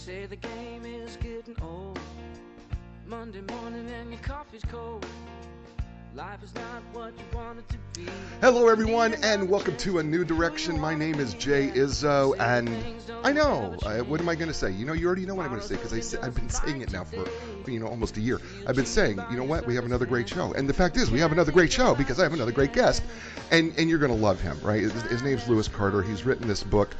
say the game is getting old. Monday morning and your coffee's cold. Life is not what you want it to be. Hello, everyone, and welcome to A New Direction. My name is Jay Izzo, and I know, what am I going to say? You already know what I'm going to say, because I've been saying it now for, almost a year. I've been saying, you know what, we have another great show. And the fact is, we have another great show because I have another great guest, and you're going to love him, right? His name's Lewis Carter. He's written this book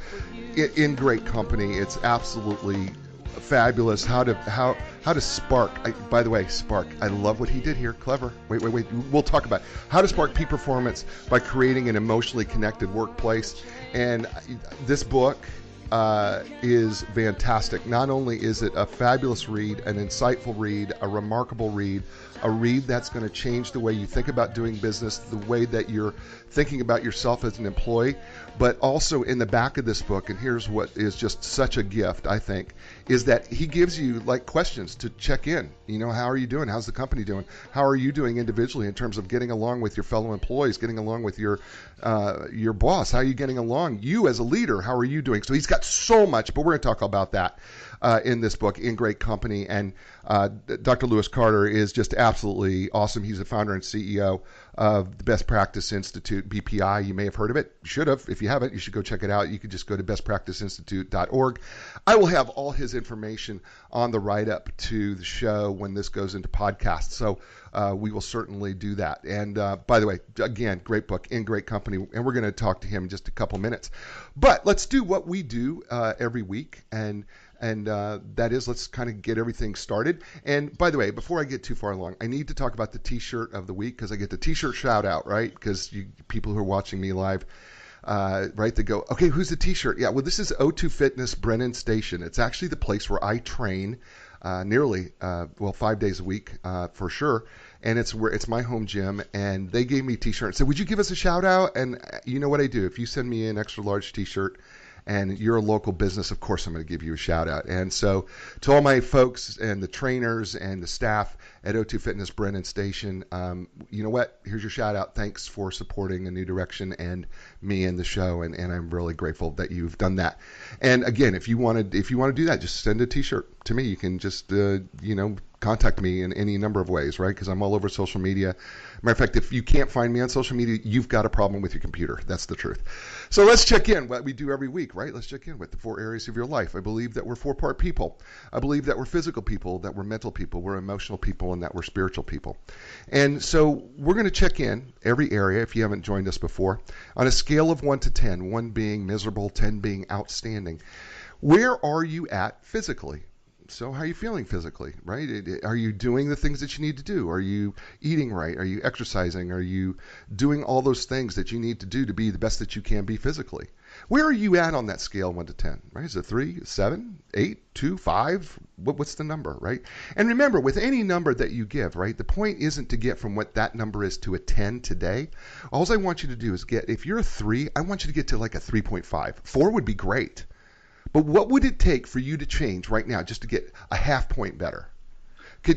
in great company. It's absolutely fabulous. How to spark. By the way, spark. I love what he did here. Clever. Wait. We'll talk about how to spark peak performance by creating an emotionally connected workplace. And this book is fantastic. Not only is it a fabulous read, an insightful read, a remarkable read, a read that's going to change the way you think about doing business, the way that you're thinking about yourself as an employee, but also in the back of this book, and here's what is just such a gift, I think, is that he gives you like questions to check in. How are you doing? How's the company doing? How are you doing individually in terms of getting along with your fellow employees, getting along with your boss? How are you getting along? You as a leader, how are you doing? So he's got so much, but we're going to talk about that in this book, In Great Company. And Dr. Lewis Carter is just absolutely awesome. He's the founder and CEO of the Best Practice Institute, BPI. You may have heard of it. You should have. If you haven't, you should go check it out. You could just go to bestpracticeinstitute.org. I will have all his information on the write-up to the show when this goes into podcast. So we will certainly do that. And by the way, again, great book, In Great Company. And we're going to talk to him in just a couple minutes. But let's do what we do every week. And that is, let's kind of get everything started. And by the way, before I get too far along, I need to talk about the T-shirt of the week, because I get the T-shirt shout out, right? Because people who are watching me live, right, they go, okay, who's the T-shirt? Yeah, well, this is O2 Fitness Brennan Station. It's actually the place where I train nearly 5 days a week for sure. And it's my home gym, and they gave me a T-shirt and said, would you give us a shout out? And you know what I do? If you send me an extra large T-shirt, and you're a local business, of course I'm going to give you a shout out. And so to all my folks and the trainers and the staff at O2 Fitness Brennan Station, you know what? Here's your shout out. Thanks for supporting A New Direction and me and the show. And I'm really grateful that you've done that. And again, if you want to do that, just send a T-shirt to me. You can just, contact me in any number of ways, right? Because I'm all over social media. Matter of fact, if you can't find me on social media, you've got a problem with your computer. That's the truth. So let's check in what we do every week, right? Let's check in with the 4 areas of your life. I believe that we're 4-part people. I believe that we're physical people, that we're mental people, we're emotional people, and that we're spiritual people. And so we're going to check in every area, if you haven't joined us before, on a scale of 1 to 10, 1 being miserable, 10 being outstanding. Where are you at physically? So how are you feeling physically, right? Are you doing the things that you need to do? Are you eating right? Are you exercising? Are you doing all those things that you need to do to be the best that you can be physically? Where are you at on that scale 1 to 10, right? Is it 3, 7, 8, 2, 5? What's the number, right? And remember, with any number that you give, right, the point isn't to get from what that number is to a 10 today. All I want you to do is if you're a 3, I want you to get to like a 3.5. 4 would be great. But what would it take for you to change right now just to get a half point better?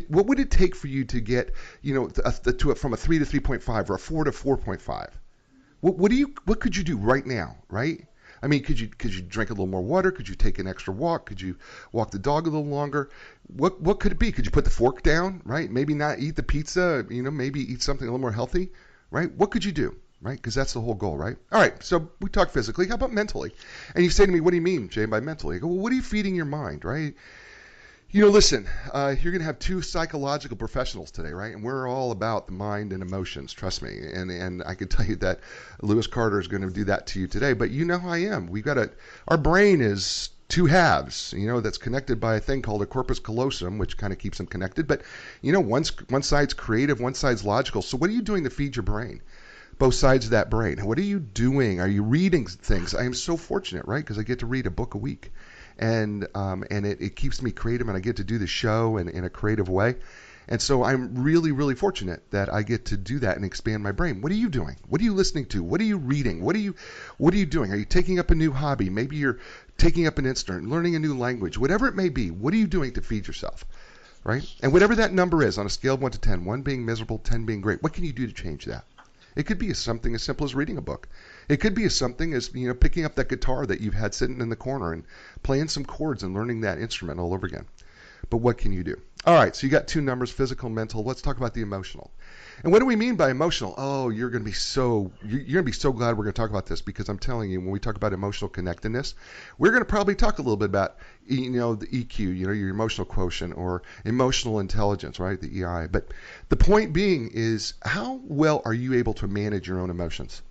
What would it take for you to get, from a 3 to 3.5 or a 4 to 4.5? What could you do right now, right? I mean, could you drink a little more water? Could you take an extra walk? Could you walk the dog a little longer? What could it be? Could you put the fork down, right? Maybe not eat the pizza, maybe eat something a little more healthy, right? What could you do? Right? Because that's the whole goal, right? All right, so we talk physically. How about mentally? And you say to me, what do you mean, Jay, by mentally? I go, well, what are you feeding your mind, right? Listen, you're going to have 2 psychological professionals today, right? And we're all about the mind and emotions, trust me. And I can tell you that Lewis Carter is going to do that to you today. But you know how I am. Our brain is 2 halves, that's connected by a thing called a corpus callosum, which kind of keeps them connected. But, one side's creative, one side's logical. So what are you doing to feed your brain? Both sides of that brain. What are you doing? Are you reading things? I am so fortunate, right? Because I get to read a book a week, and it keeps me creative, and I get to do the show in a creative way. And so I'm really, really fortunate that I get to do that and expand my brain. What are you doing? What are you listening to? What are you reading? What are you doing? Are you taking up a new hobby? Maybe you're taking up an instrument, learning a new language, whatever it may be. What are you doing to feed yourself? Right? And whatever that number is on a scale of 1 to 10, 1 being miserable, 10 being great, what can you do to change that? It could be something as simple as reading a book. It could be something as, picking up that guitar that you've had sitting in the corner and playing some chords and learning that instrument all over again. But what can you do? All right, so you got 2 numbers, physical, mental. Let's talk about the emotional. And what do we mean by emotional? Oh, you're going to be so glad we're going to talk about this, because I'm telling you, when we talk about emotional connectedness, we're going to probably talk a little bit about, the EQ, your emotional quotient, or emotional intelligence, right? The EI. But the point being is, how well are you able to manage your own emotions?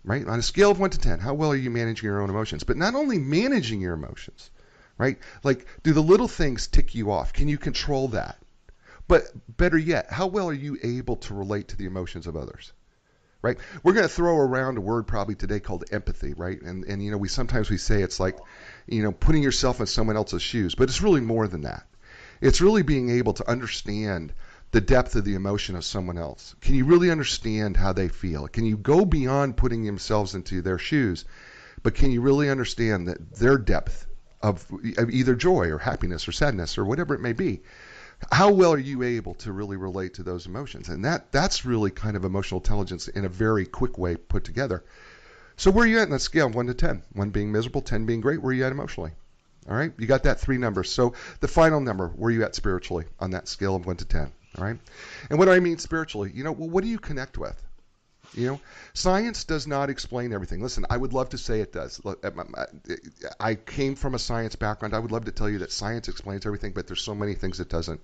Right? On a scale of 1 to 10, how well are you managing your own emotions? But not only managing your emotions, right? Like, do the little things tick you off? Can you control that? But better yet, how well are you able to relate to the emotions of others? Right? We're going to throw around a word probably today called empathy, right? And we sometimes say it's like, putting yourself in someone else's shoes, but it's really more than that. It's really being able to understand the depth of the emotion of someone else. Can you really understand how they feel? Can you go beyond putting themselves into their shoes, but can you really understand that their depth of either joy or happiness or sadness or whatever it may be? How well are you able to really relate to those emotions? And that's really kind of emotional intelligence in a very quick way put together. So where are you at in that scale, 1 to 10? 1 being miserable, 10 being great. Where are you at emotionally? All right, you got that 3 numbers. So the final number, where are you at spiritually on that scale of 1 to 10? All right, and what do I mean spiritually? What do you connect with? Science does not explain everything. Listen, I would love to say it does. I came from a science background. I would love to tell you that science explains everything, but there's so many things it doesn't.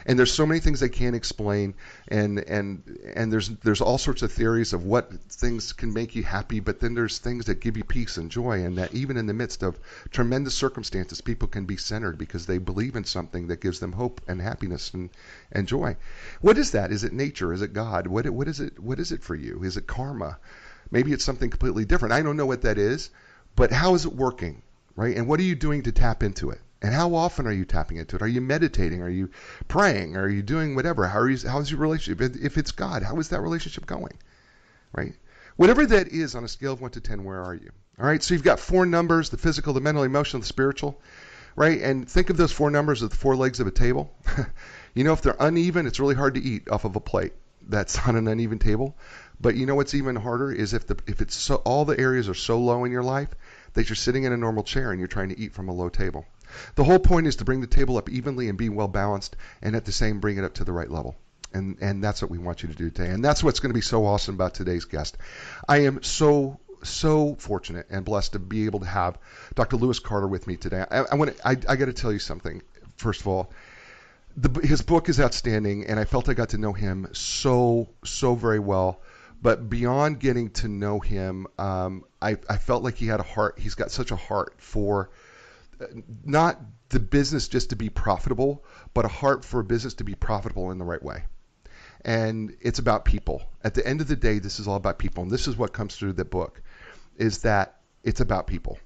And there's so many things they can't explain, and there's all sorts of theories of what things can make you happy, but then there's things that give you peace and joy, and that even in the midst of tremendous circumstances, people can be centered because they believe in something that gives them hope and happiness and joy. What is that? Is it nature? Is it God? What is it? What is it for you? Is it karma? Maybe it's something completely different. I don't know what that is, but how is it working, right? And what are you doing to tap into it? And how often are you tapping into it? Are you meditating? Are you praying? Are you doing whatever? How's your relationship? If it's God, how is that relationship going? Right? Whatever that is on a scale of 1 to 10, where are you? All right, so you've got 4 numbers, the physical, the mental, emotional, the spiritual, right? And think of those 4 numbers as the 4 legs of a table. If they're uneven, it's really hard to eat off of a plate that's on an uneven table. But what's even harder is if it's so, all the areas are so low in your life that you're sitting in a normal chair and you're trying to eat from a low table. The whole point is to bring the table up evenly and be well balanced, and at the same bring it up to the right level. And that's what we want you to do today. And that's what's going to be so awesome about today's guest. I am so fortunate and blessed to be able to have Dr. Lewis Carter with me today. I got to tell you something. First of all, his book is outstanding, and I felt I got to know him so very well. But beyond getting to know him, I felt like he had a heart. He's got such a heart for not the business just to be profitable, but a heart for a business to be profitable in the right way. And it's about people. At the end of the day, this is all about people. And this is what comes through the book, is that it's about people.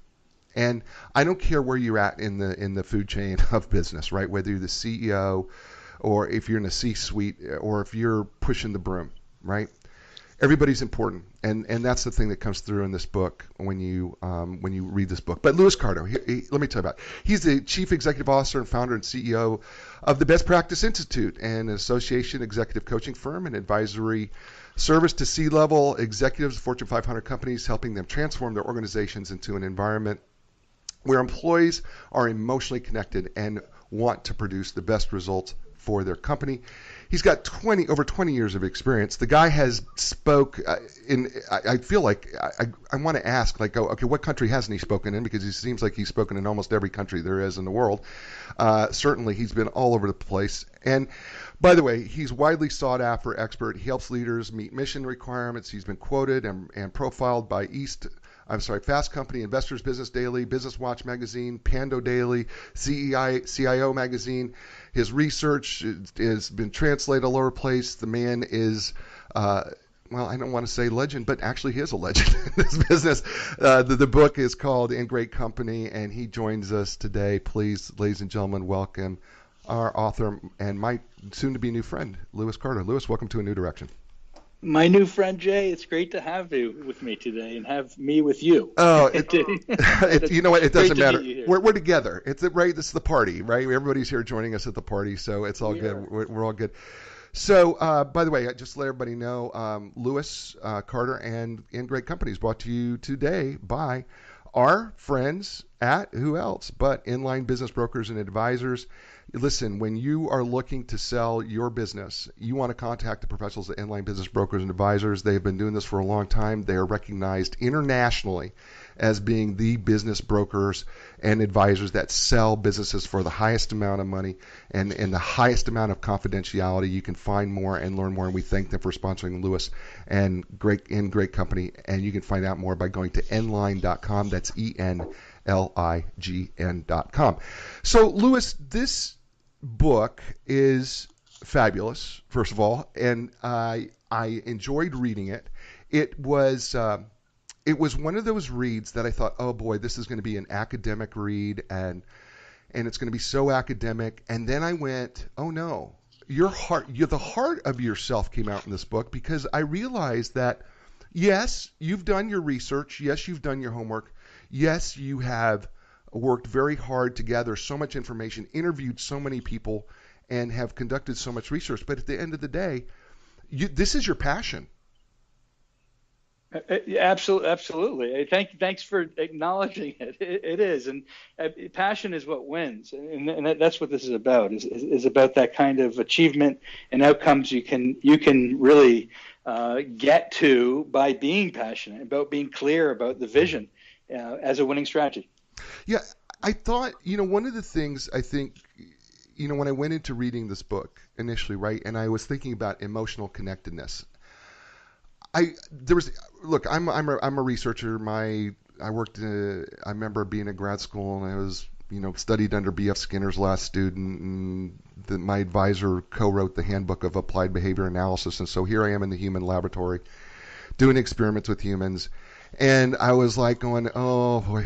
And I don't care where you're at in the food chain of business, right? Whether you're the CEO or if you're in a C-suite or if you're pushing the broom, right? Everybody's important, and that's the thing that comes through in this book when you read this book. But Lewis Carter, let me tell you about it. He's the Chief Executive Officer and founder and CEO of the Best Practice Institute, an association executive coaching firm and advisory service to C-level executives, Fortune 500 companies, helping them transform their organizations into an environment where employees are emotionally connected and want to produce the best results for their company. He's got over 20 years of experience. The guy has spoke I feel like I want to ask, like, okay, what country hasn't he spoken in? Because he seems like he's spoken in almost every country there is in the world. Certainly, he's been all over the place. And by the way, he's widely sought after expert. He helps leaders meet mission requirements. He's been quoted and profiled by Fast Company, Investors Business Daily, Business Watch Magazine, Pando Daily, CIO Magazine. His research has been translated all over the place. The man is, well, I don't want to say legend, but actually he is a legend in this business. The book is called In Great Company, and he joins us today. Please, ladies and gentlemen, welcome our author and my soon-to-be new friend, Lewis Carter. Lewis, welcome to A New Direction. My new friend, Jay, it's great to have you with me today and have me with you. Oh, you know what? It doesn't matter. We're together. It's right. This is the party, right? Everybody's here joining us at the party, so it's all good. We're all good. So, by the way, I just let everybody know, Lewis Carter and Great Company is brought to you today by our friends at who else but Enlign Business Brokers and Advisors. Listen, when you are looking to sell your business, you want to contact the professionals at Enlign Business Brokers and Advisors. They have been doing this for a long time. They are recognized internationally as being the business brokers and advisors that sell businesses for the highest amount of money and the highest amount of confidentiality. You can find more and learn more, and we thank them for sponsoring Lewis and Great Company. And you can find out more by going to enlign.com. That's ENLIGN.com. So, Lewis, this book is fabulous, first of all, and I enjoyed reading it. It was one of those reads that I thought, oh boy, this is going to be an academic read, and it's going to be so academic. And then I went, oh no, the heart of yourself came out in this book, because I realized that yes, you've done your research, yes, you've done your homework, yes, you have worked very hard to gather so much information, interviewed so many people, and have conducted so much research. But at the end of the day, this is your passion. Absolutely. Thanks for acknowledging it. It is, and passion is what wins, and that's what this is about. Is about that kind of achievement and outcomes you can really get to by being passionate, about being clear about the vision as a winning strategy. Yeah, I thought, one of the things I think, when I went into reading this book initially, right, and I was thinking about emotional connectedness. I'm a researcher. I remember being in grad school, and I was, studied under B.F. Skinner's last student, and my advisor co-wrote the Handbook of Applied Behavior Analysis. And so here I am in the human laboratory doing experiments with humans. And I was like going, oh boy,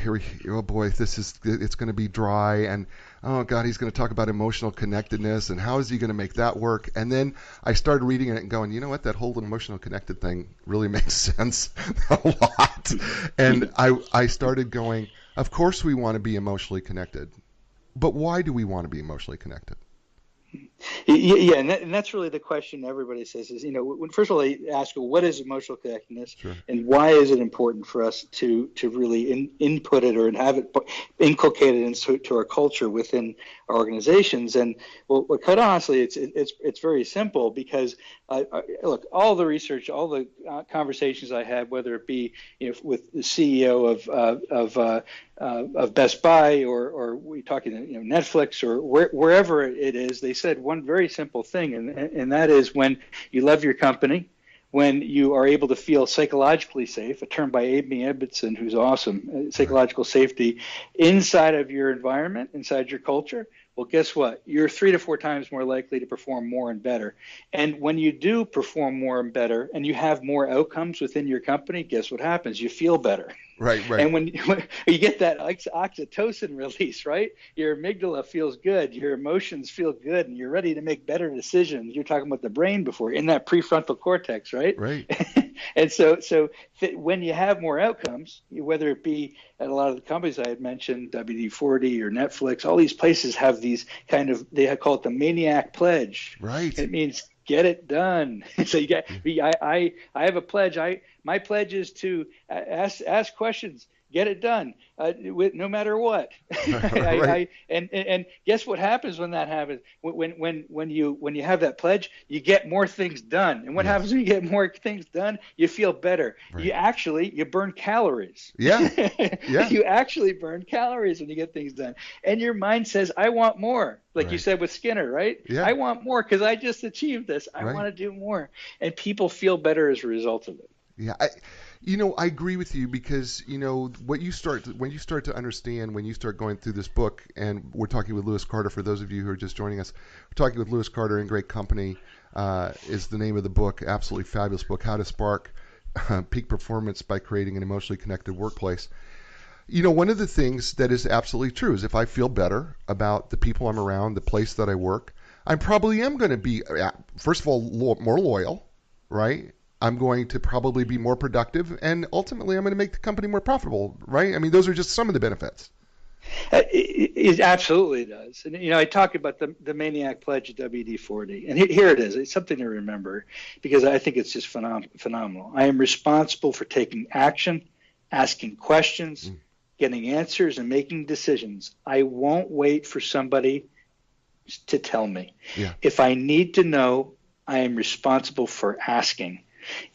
it's going to be dry, and oh God, he's going to talk about emotional connectedness, and how is he going to make that work? And then I started reading it and going, you know what, that whole emotional connected thing really makes sense a lot. And I started going, of course we want to be emotionally connected, but why do we want to be emotionally connected? Yeah, and that's really the question everybody says is, when first of all they ask, well, what is emotional connectedness, sure, and why is it important for us to really input it or have it inculcated into our culture within our organizations? And well, quite honestly, it's very simple, because look, all the research, all the conversations I had, whether it be with the CEO of Best Buy or we talking Netflix or wherever it is, they said one very simple thing, and that is when you love your company, when you are able to feel psychologically safe, a term by Amy Edmondson, who's awesome, psychological safety, inside of your environment, inside your culture, well, guess what? You're 3 to 4 times more likely to perform more and better. And when you do perform more and better, and you have more outcomes within your company, guess what happens? You feel better. Right. And when you get that oxytocin release, right? Your amygdala feels good, your emotions feel good, and you're ready to make better decisions. You're talking about the brain before, in that prefrontal cortex, right? Right. And so when you have more outcomes, whether it be at a lot of the companies I had mentioned, WD-40 or Netflix, all these places have these kind of, they call it the maniac pledge. Right. It means get it done. So you get, I have a pledge. My pledge is to ask questions, get it done, no matter what. Right. And guess what happens when that happens? When you have that pledge, you get more things done. And what happens when you get more things done? You feel better. Right. You burn calories. Yeah. You actually burn calories when you get things done. And your mind says, I want more. Like you said with Skinner, right? Yeah. I want more because I just achieved this. I want to do more. And people feel better as a result of it. Yeah. I agree with you, because, when you start to understand, when you start going through this book, and we're talking with Lewis Carter, for those of you who are just joining us, we're talking with Lewis Carter and Great Company, is the name of the book, absolutely fabulous book, How to Spark Peak Performance by Creating an Emotionally Connected Workplace. One of the things that is absolutely true is if I feel better about the people I'm around, the place that I work, I probably am going to be, first of all, more loyal, right? I'm going to probably be more productive, and ultimately I'm going to make the company more profitable, right? I mean, those are just some of the benefits. It absolutely does. And, I talk about the Maniac Pledge of WD-40. And here it is. It's something to remember because I think it's just phenomenal. I am responsible for taking action, asking questions, getting answers, and making decisions. I won't wait for somebody to tell me. Yeah. If I need to know, I am responsible for asking.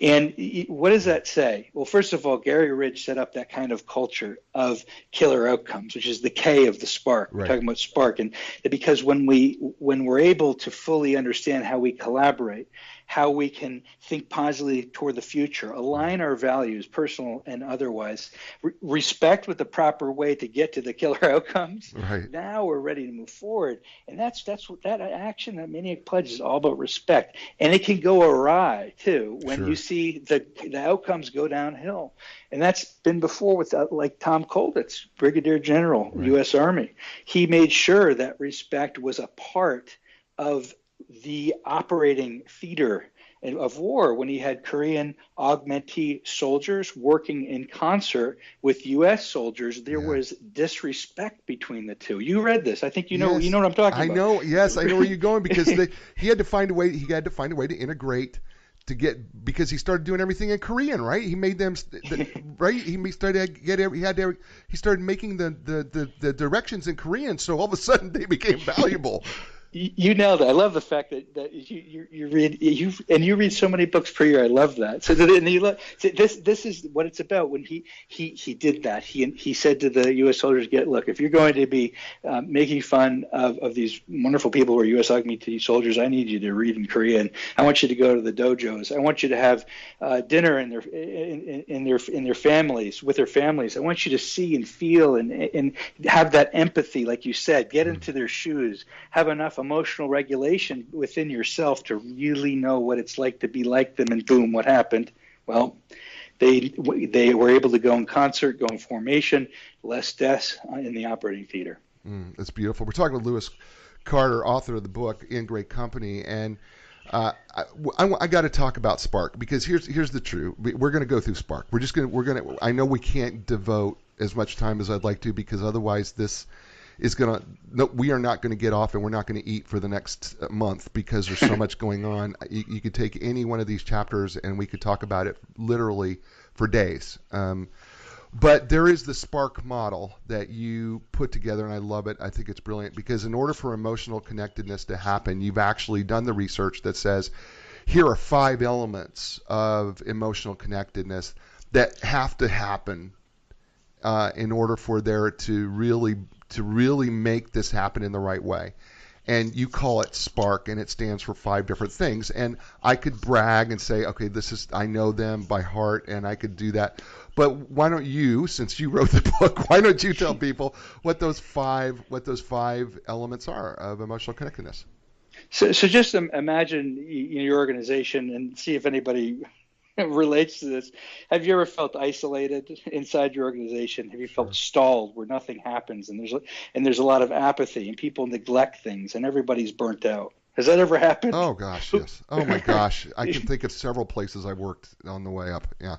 And what does that say? Well, first of all, Gary Ridge set up that kind of culture of killer outcomes, which is the K of the spark. We're talking about spark. And because when we're able to fully understand how we collaborate, how we can think positively toward the future, align our values, personal and otherwise, respect with the proper way to get to the killer outcomes. Right. Now we're ready to move forward. And that's what that action, that Maniac Pledge is all about, respect. And it can go awry too when you see the outcomes go downhill. And that's been before with like Tom Colditz, Brigadier General, U.S. Army. He made sure that respect was a part of the operating theater of war when he had Korean augmentee soldiers working in concert with U.S. soldiers. There was disrespect between the two. You read this. I think you know what I'm talking about. I know. Yes, I know where you're going because he had to find a way. He had to find a way to integrate because he started doing everything in Korean, right? He made them right. He started making the directions in Korean, so all of a sudden they became valuable. You nailed it. I love the fact that you read so many books per year. I love that. So this is what it's about. When he did that, he said to the U.S. soldiers, look, if you're going to be making fun of these wonderful people who are U.S. augmentee soldiers, I need you to read in Korean. I want you to go to the dojos. I want you to have dinner in their families with their families. I want you to see and feel and have that empathy, like you said. Get into their shoes. Have enough emotional regulation within yourself to really know what it's like to be like them, and boom, what happened? Well, they were able to go in concert, go in formation, less deaths in the operating theater. That's beautiful. We're talking with Lewis Carter, author of the book In Great Company, and I got to talk about Spark because here's the truth. We're going to go through Spark. I know we can't devote as much time as I'd like to because otherwise we are not going to get off and we're not going to eat for the next month because there's so much going on. You could take any one of these chapters and we could talk about it literally for days. But there is the Spark model that you put together, and I love it. I think it's brilliant because in order for emotional connectedness to happen, you've actually done the research that says here are 5 elements of emotional connectedness that have to happen in order for there to really make this happen in the right way. And you call it Spark, and it stands for 5 different things. And I could brag and say, okay, I know them by heart, and I could do that. But why don't you, since you wrote the book, why don't you tell people what those five elements are of emotional connectedness? So just imagine your organization and see if anybody relates to this. Have you ever felt isolated inside your organization? Have you felt stalled where nothing happens and there's a lot of apathy and people neglect things and everybody's burnt out? Has that ever happened? Oh gosh, yes. Oh my gosh, I can think of several places I worked on the way up. Yeah.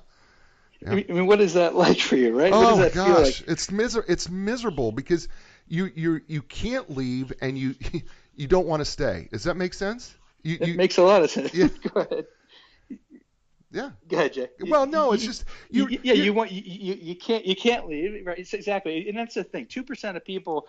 I mean, what is that like for you, right? Oh what does that gosh, feel like? It's miserable because you can't leave and you don't want to stay. Does that make sense? It makes a lot of sense. Yeah. Go ahead. Yeah. Go ahead, Jay. Well, no, it's just you can't leave, right? It's exactly, and that's the thing. 2% of people,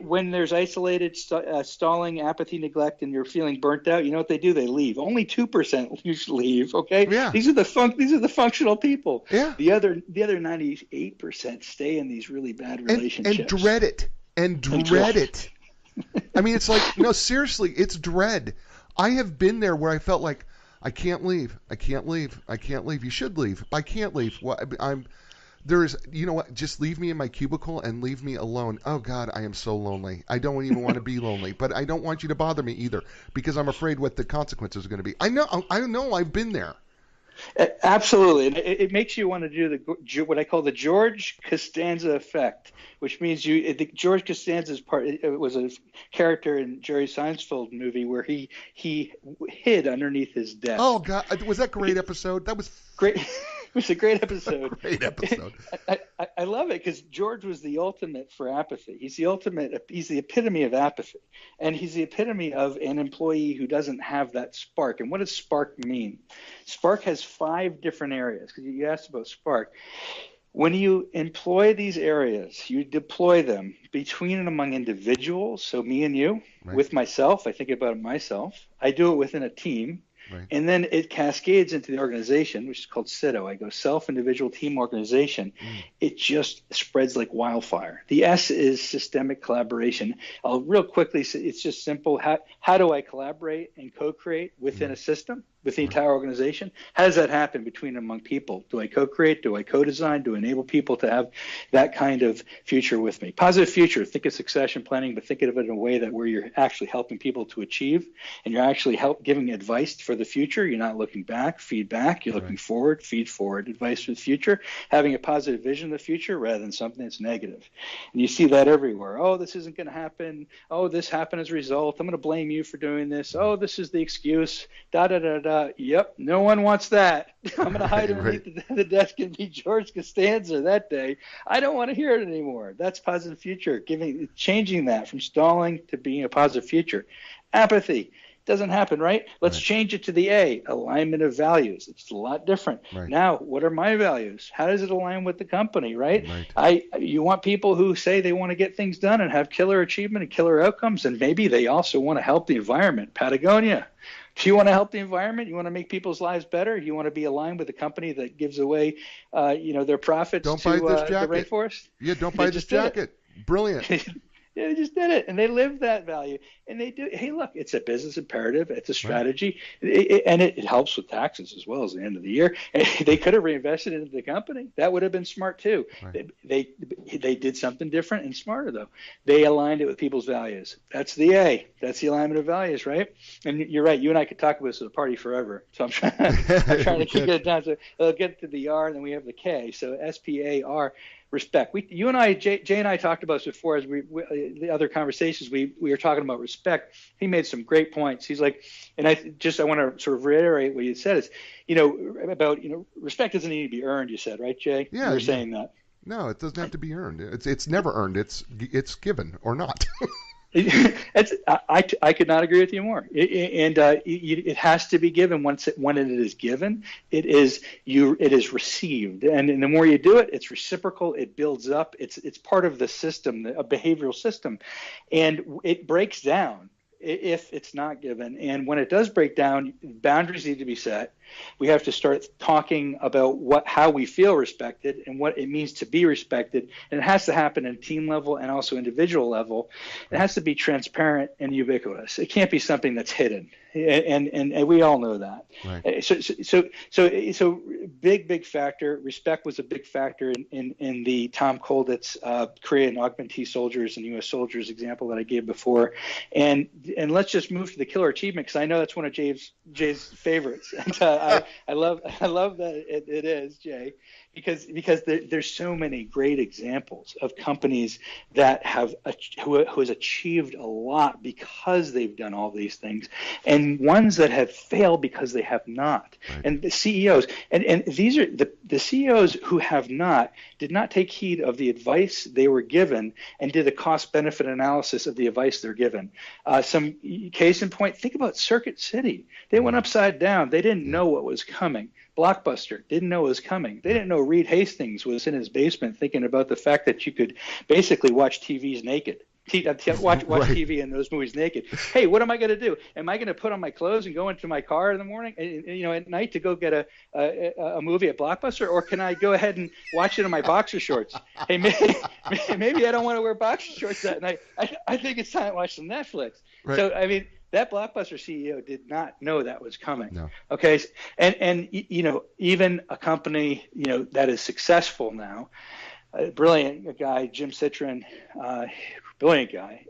when there's isolated, stalling, apathy, neglect, and you're feeling burnt out, you know what they do? They leave. Only 2% usually leave. Okay. Yeah. These are the functional people. Yeah. The other 98% stay in these really bad relationships and dread it. I mean, it's like, no, seriously, it's dread. I have been there where I felt like, I can't leave. You should leave. I can't leave. You know what? Just leave me in my cubicle and leave me alone. Oh God, I am so lonely. I don't even want to be lonely, but I don't want you to bother me either because I'm afraid what the consequences are going to be. I know. I've been there. Absolutely, and it makes you want to do what I call the George Costanza effect, which means George Costanza's part. It was a character in Jerry Seinfeld movie where he hid underneath his desk. Oh God, was that a great episode? That was great. was a great episode. Great episode. I love it because George was the ultimate for apathy. He's the epitome of apathy. And he's the epitome of an employee who doesn't have that spark. And what does spark mean? Spark has 5 different areas, because you asked about spark. When you employ these areas, you deploy them between and among individuals, so me and you, right. With myself, I think about myself. I do it within a team, right. And then it cascades into the organization, which is called SITO. I go self, individual, team, organization. It just spreads like wildfire. The S is systemic collaboration. I'll real quickly say it's just simple. How do I collaborate and co-create within a system? With the entire organization? How does that happen between and among people? Do I co-create? Do I co-design? Do I enable people to have that kind of future with me? Positive future, think of succession planning, but think of it in a way that where you're actually helping people to achieve, and you're actually giving advice for the future. You're not looking back, feedback. You're looking forward, feed forward, advice for the future, having a positive vision of the future rather than something that's negative. And you see that everywhere. Oh, this isn't going to happen. Oh, this happened as a result. I'm going to blame you for doing this. Oh, this is the excuse. Da-da-da-da. Yep, no one wants that. I'm going to hide underneath the desk and be George Costanza that day. I don't want to hear it anymore. That's positive future, changing that from stalling to being a positive future. Apathy doesn't happen, right? Let's change it to the A, alignment of values. It's a lot different. Right. Now, what are my values? How does it align with the company, right? Right. You want people who say they want to get things done and have killer achievement and killer outcomes, and maybe they also want to help the environment. Patagonia. Do you want to help the environment? You want to make people's lives better? You want to be aligned with a company that gives away, their profits to the rainforest? Yeah, don't buy this jacket. Brilliant. Yeah, they just did it, and they live that value, and they do. Hey, look, it's a business imperative. It's a strategy, and it helps with taxes as well as the end of the year. And they could have reinvested into the company. That would have been smart too. Right. They did something different and smarter though. They aligned it with people's values. That's the A. That's the alignment of values, right? And you're right. You and I could talk about this at a party forever. So I'm trying to keep it down. So I'll get to the R, and then we have the K. So SPAR. Respect. You and I, Jay and I talked about this before as the other conversations. We were talking about respect. He made some great points. He's like, and I want to sort of reiterate what you said is, about respect doesn't need to be earned. You said, right, Jay? Yeah. You were saying that. No, it doesn't have to be earned. It's never earned. It's given or not. I could not agree with you more. It has to be given. When it is given, it is received, and the more you do it, it's reciprocal. It builds up. It's part of the system, a behavioral system, and it breaks down if it's not given. And when it does break down, boundaries need to be set. We have to start talking about how we feel respected and what it means to be respected. And it has to happen at team level and also individual level. It has to be transparent and ubiquitous. It can't be something that's hidden. And we all know that. Right. So big factor. Respect was a big factor in the Tom Kolditz Korean augmentee soldiers and U.S. soldiers example that I gave before. And let's just move to the killer achievement, because I know that's one of Jay's favorites. And, I love that it is, Jay, because there's so many great examples of companies that who has achieved a lot because they've done all these things, and ones that have failed because they have not. Right. And the CEOs, and these are the CEOs who did not take heed of the advice they were given and did a cost-benefit analysis of the advice they're given. Some case in point, think about Circuit City. They went upside down. They didn't know what was coming. Blockbuster didn't know it was coming. They didn't know Reed Hastings was in his basement thinking about the fact that you could basically watch TVs naked. Watch TV and those movies naked. Hey, what am I going to do? Am I going to put on my clothes and go into my car in the morning, at night to go get a movie at Blockbuster, or can I go ahead and watch it in my boxer shorts? Hey, maybe I don't want to wear boxer shorts that night. I think it's time to watch some Netflix. Right. So I mean, that Blockbuster CEO did not know that was coming. No. Okay, and even a company that is successful now, a brilliant guy, Jim Citron, brilliant guy.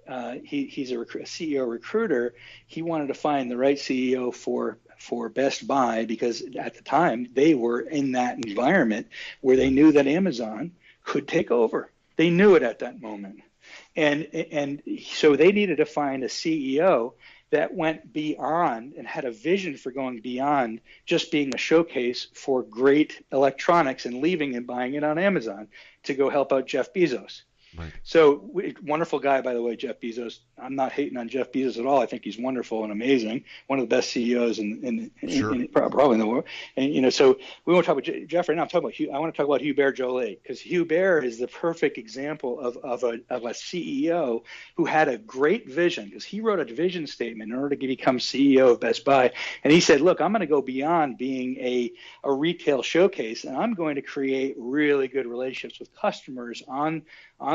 He's a CEO recruiter. He wanted to find the right CEO for Best Buy, because at the time they were in that environment where they knew that Amazon could take over. They knew it at that moment, and so they needed to find a CEO that went beyond and had a vision for going beyond just being a showcase for great electronics and leaving and buying it on Amazon to go help out Jeff Bezos. Right. So wonderful guy, by the way, Jeff Bezos. I'm not hating on Jeff Bezos at all. I think he's wonderful and amazing. One of the best CEOs probably in the world. And so we won't talk about Jeff right now. I want to talk about Hubert Joly, because Hubert is the perfect example of a CEO who had a great vision, because he wrote a vision statement in order to become CEO of Best Buy. And he said, look, I'm going to go beyond being a retail showcase, and I'm going to create really good relationships with customers on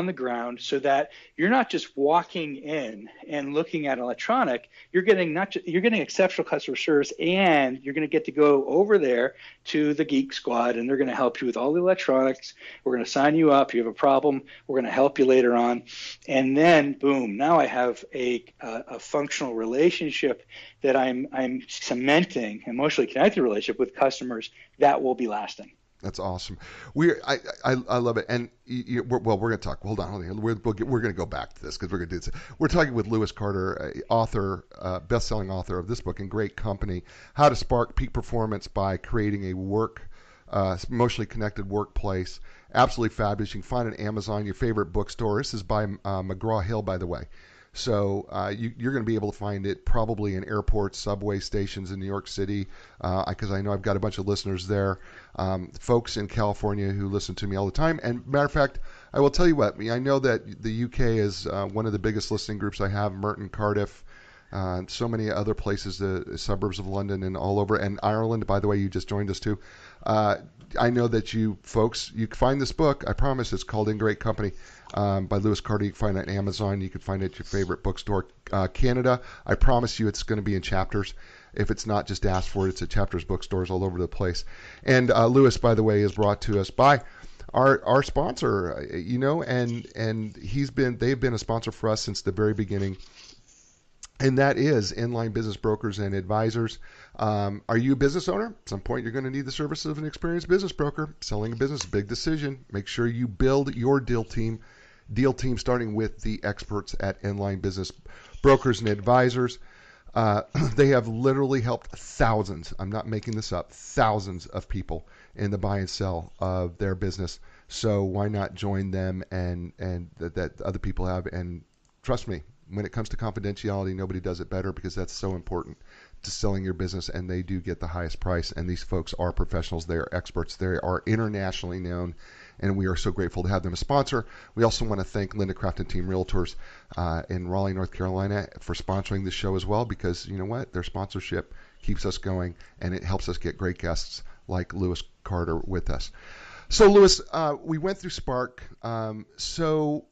the ground, so that you're not just walking in and looking at electronic, you're getting exceptional customer service, and you're going to get to go over there to the Geek Squad, and they're going to help you with all the electronics. We're going to sign you up. You have a problem, we're going to help you later on. And then boom, now I have a functional relationship that I'm cementing, emotionally connected relationship with customers that will be lasting. That's awesome. I love it. And we're going to talk. Hold on. We're going to go back to this, because we're going to do this. We're talking with Lewis Carter, author, best-selling author of this book and great company, How to Spark Peak Performance by Creating a Emotionally Connected Workplace. Absolutely fabulous. You can find it on Amazon, your favorite bookstore. This is by McGraw-Hill, by the way. So you're going to be able to find it probably in airports, subway stations in New York City, because I know I've got a bunch of listeners there, folks in California who listen to me all the time. And matter of fact, I will tell you what, I know that the UK is one of the biggest listening groups I have, Merton, Cardiff, so many other places, the suburbs of London and all over, and Ireland, by the way, you just joined us too. I know that you folks, you can find this book, I promise. It's called In Great Company, by Lewis Carter. You can find it on Amazon. You can find it at your favorite bookstore. Canada, I promise you it's going to be in Chapters. If it's not, just ask for it. It's at Chapters bookstores all over the place. And Lewis, by the way, is brought to us by our sponsor, and they've been a sponsor for us since the very beginning. And that is Enlign Business Brokers and Advisors. Are you a business owner? At some point, you're going to need the service of an experienced business broker. Selling a business is a big decision. Make sure you build your deal team starting with the experts at Enlign Business Brokers and Advisors. They have literally helped thousands, I'm not making this up, thousands of people in the buy and sell of their business. So why not join them and that other people have? And trust me, when it comes to confidentiality, nobody does it better, because that's so important to selling your business, and they do get the highest price. And these folks are professionals. They are experts. They are internationally known, and we are so grateful to have them as a sponsor. We also want to thank Linda Craft and Team Realtors in Raleigh, North Carolina, for sponsoring this show as well, because you know what? Their sponsorship keeps us going, and it helps us get great guests like Lewis Carter with us. So Lewis, we went through Spark. So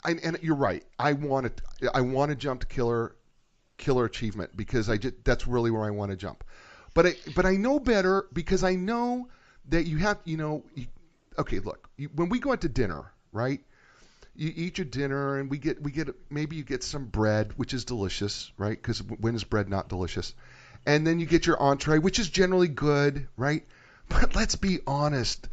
and you're right. I want to jump to killer achievement, because that's really where I want to jump. But I know better, because I know that you have, okay, look, when we go out to dinner, right? You eat your dinner, and we get maybe you get some bread, which is delicious, right? Because when is bread not delicious? And then you get your entree, which is generally good, right? But let's be honest.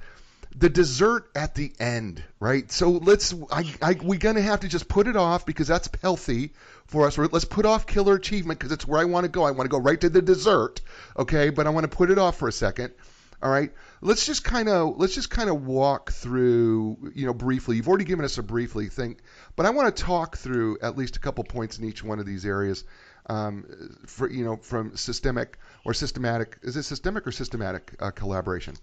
The dessert at the end, right? So we're going to have to just put it off, because that's healthy for us. Let's put off killer achievement, because it's where I want to go. I want to go right to the dessert, okay? But I want to put it off for a second, all right? Let's just kind of walk through, briefly. You've already given us a briefly thing, but I want to talk through at least a couple points in each one of these areas, from systemic or systematic. Is it systemic or systematic collaboration?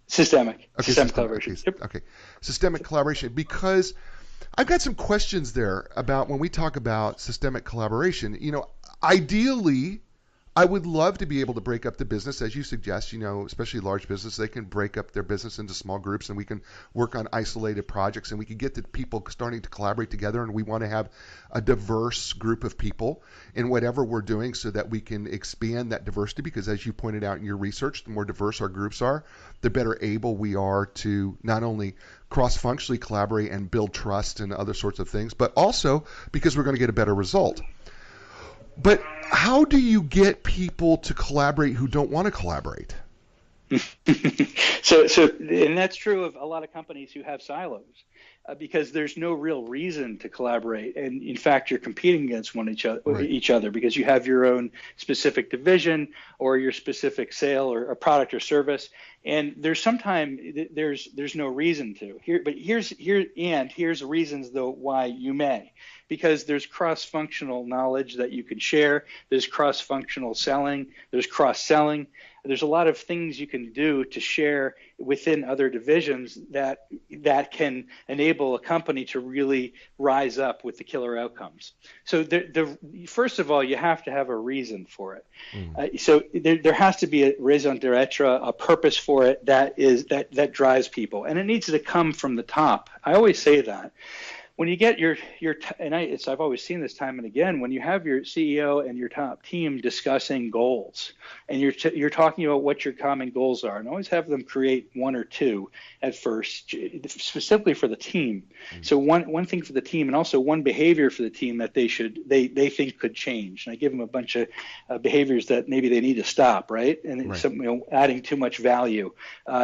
Systemic. Okay, systemic collaboration. Okay. Systemic collaboration, because I've got some questions there about when we talk about systemic collaboration. Ideally, I would love to be able to break up the business, as you suggest, especially large business. They can break up their business into small groups, and we can work on isolated projects, and we can get the people starting to collaborate together. And we want to have a diverse group of people in whatever we're doing, so that we can expand that diversity, because as you pointed out in your research, the more diverse our groups are, the better able we are to not only cross-functionally collaborate and build trust and other sorts of things, but also because we're going to get a better result. But how do you get people to collaborate who don't want to collaborate? So, and that's true of a lot of companies who have silos. because there's no real reason to collaborate. And in fact, you're competing against each other because you have your own specific division or your specific sale or a product or service. And there's no reason to. Here's reasons though why you may. Because there's cross-functional knowledge that you can share, there's cross-functional selling, there's cross-selling. There's a lot of things you can do to share within other divisions that can enable a company to really rise up with the killer outcomes. So first of all, you have to have a reason for it. So there has to be a raison d'etre, a purpose for it that drives people, and it needs to come from the top. I always say that. When you get I've always seen this time and again, when you have your CEO and your top team discussing goals, and you're talking about what your common goals are, and always have them create one or two at first, specifically for the team. So one thing for the team, and also one behavior for the team that they think could change. And I give them a bunch of behaviors that maybe they need to stop, right? And adding too much value,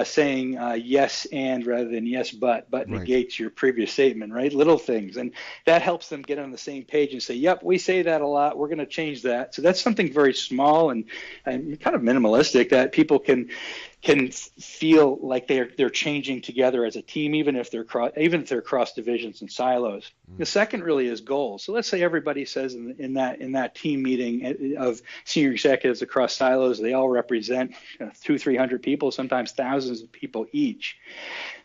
saying yes and rather than yes but negates your previous statement, right? Little things, and that helps them get on the same page and say, yep, we say that a lot, we're going to change that. So that's something very small and kind of minimalistic that people can feel like they're changing together as a team, even if they're cross divisions and silos. The second really is goals. So let's say everybody says in that team meeting of senior executives across silos, they all represent 200-300 people, sometimes thousands of people each.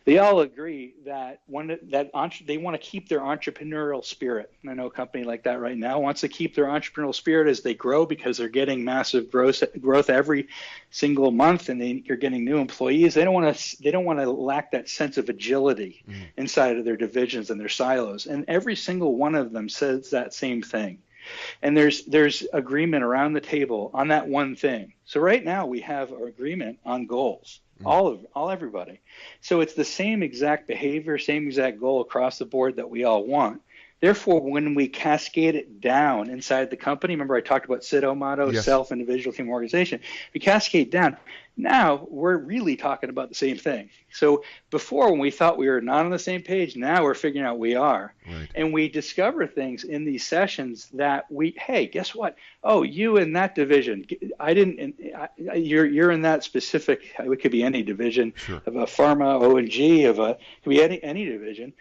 They all agree that they want to keep their entrepreneurial spirit. And I know a company like that right now wants to keep their entrepreneurial spirit as they grow because they're getting massive growth every single month, and you're getting new employees. They don't want to lack that sense of agility inside of their divisions and their silos. And every single one of them says that same thing. And there's agreement around the table on that one thing. So right now we have an agreement on goals. Everybody. So it's the same exact behavior, same exact goal across the board that we all want. Therefore, when we cascade it down inside the company, remember I talked about SITO motto, self, individual, team, organization. We cascade down. Now we're really talking about the same thing. So before, when we thought we were not on the same page, now we're figuring out we are. Right. And we discover things in these sessions that hey, guess what? Oh, you in that division. You're in that specific, it could be any division of a pharma, O&G, it could be any division.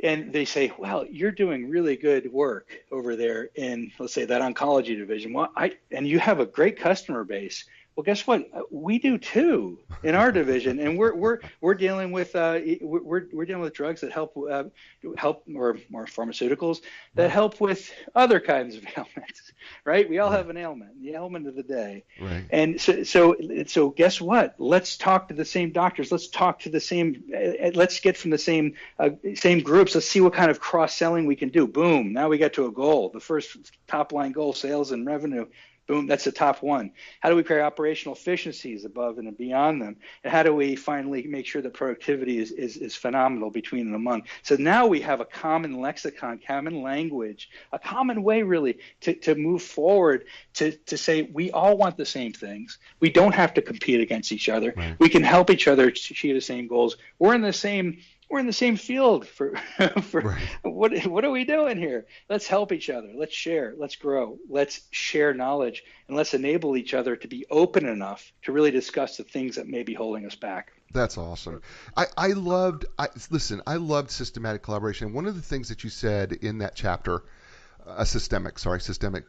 And they say, well, you're doing really good work over there in, let's say, that oncology division. Well, and you have a great customer base. Well, guess what? We do too in our division, and we're dealing with we're dealing with drugs that help or pharmaceuticals that help with other kinds of ailments, right? We all have an ailment, the ailment of the day, right? And so guess what? Let's talk to the same doctors. Let's talk to the same. Let's get from the same groups. Let's see what kind of cross selling we can do. Boom! Now we get to a goal. The first top line goal: sales and revenue. Boom, that's the top one. How do we create operational efficiencies above and beyond them? And how do we finally make sure that productivity is phenomenal between and among? So now we have a common lexicon, common language, a common way really to move forward to say we all want the same things. We don't have to compete against each other. Right. We can help each other achieve the same goals. We're in the same field for right. What are we doing here? Let's help each other. Let's share. Let's grow. Let's share knowledge, and let's enable each other to be open enough to really discuss the things that may be holding us back. That's awesome. I loved systematic collaboration. One of the things that you said in that chapter, systemic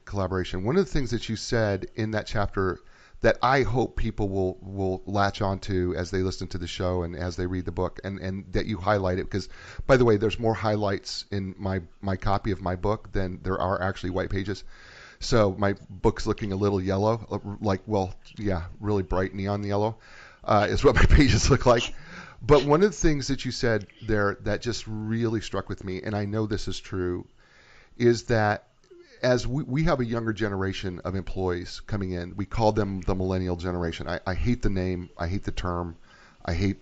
collaboration. One of the things that you said in that chapter that I hope people will latch onto as they listen to the show and as they read the book, and that you highlight it, because, by the way, there's more highlights in my copy of my book than there are actually white pages. So my book's looking a little yellow, really bright neon yellow is what my pages look like. But one of the things that you said there that just really struck with me, and I know this is true, is that as we have a younger generation of employees coming in, we call them the millennial generation. I hate the name. I hate the term. I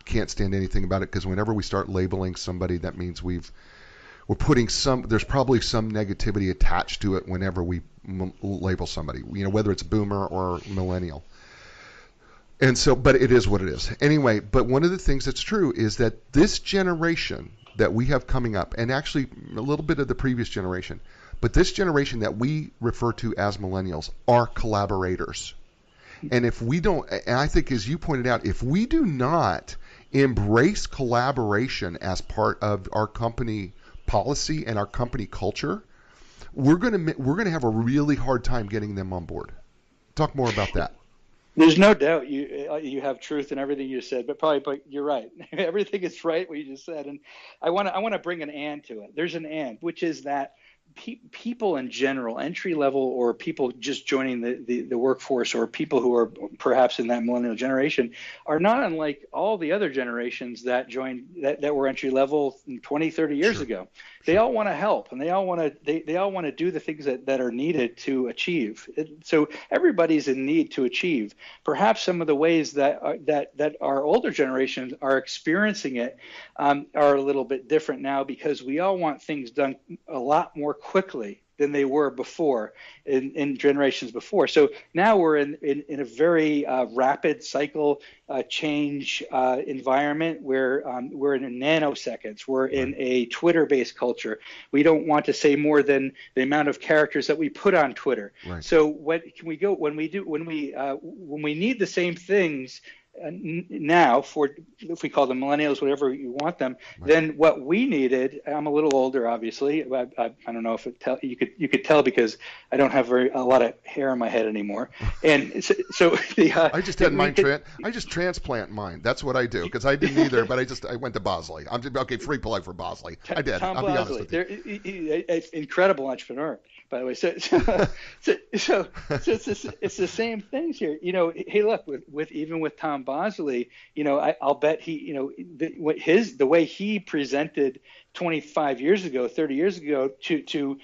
can't stand anything about it, because whenever we start labeling somebody, that means we're putting there's probably some negativity attached to it whenever we label somebody, whether it's boomer or millennial. And so, but it is what it is. Anyway, but one of the things that's true is that this generation that we have coming up, and actually a little bit of the previous generation, but this generation that we refer to as millennials are collaborators. And if we don't, and I think as you pointed out, if we do not embrace collaboration as part of our company policy and our company culture, we're gonna have a really hard time getting them on board. Talk more about that. There's no doubt you have truth in everything you said, but you're right. Everything is right what you just said, and I want to bring an and to it. There's an and, which is that people in general, entry level or people just joining the workforce, or people who are perhaps in that millennial generation, are not unlike all the other generations that joined that were entry level 20, 30 years ago. They all want to help, and they all want to do the things that are needed to achieve. So everybody's in need to achieve. Perhaps some of the ways that our older generations are experiencing it are a little bit different now, because we all want things done a lot more quickly than they were before in generations before. So now we're in a very rapid cycle change environment where we're in nanoseconds. We're in a Twitter-based culture. We don't want to say more than the amount of characters that we put on Twitter. Right. So when we need the same things now, for if we call them millennials, whatever you want them, then what we needed. I'm a little older, obviously. I don't know if you could tell because I don't have a lot of hair on my head anymore. And so I just had mine. I just transplant mine. That's what I do, because I didn't either. But I went to Bosley. I'm just, okay. Free plug for Bosley. I did. Tom I'll Bosley. be honest with you. Incredible entrepreneur, by the way. So it's the same things here. Hey, look, even with Tom Bosley, I'll bet he, the way he presented 25 years ago, 30 years ago to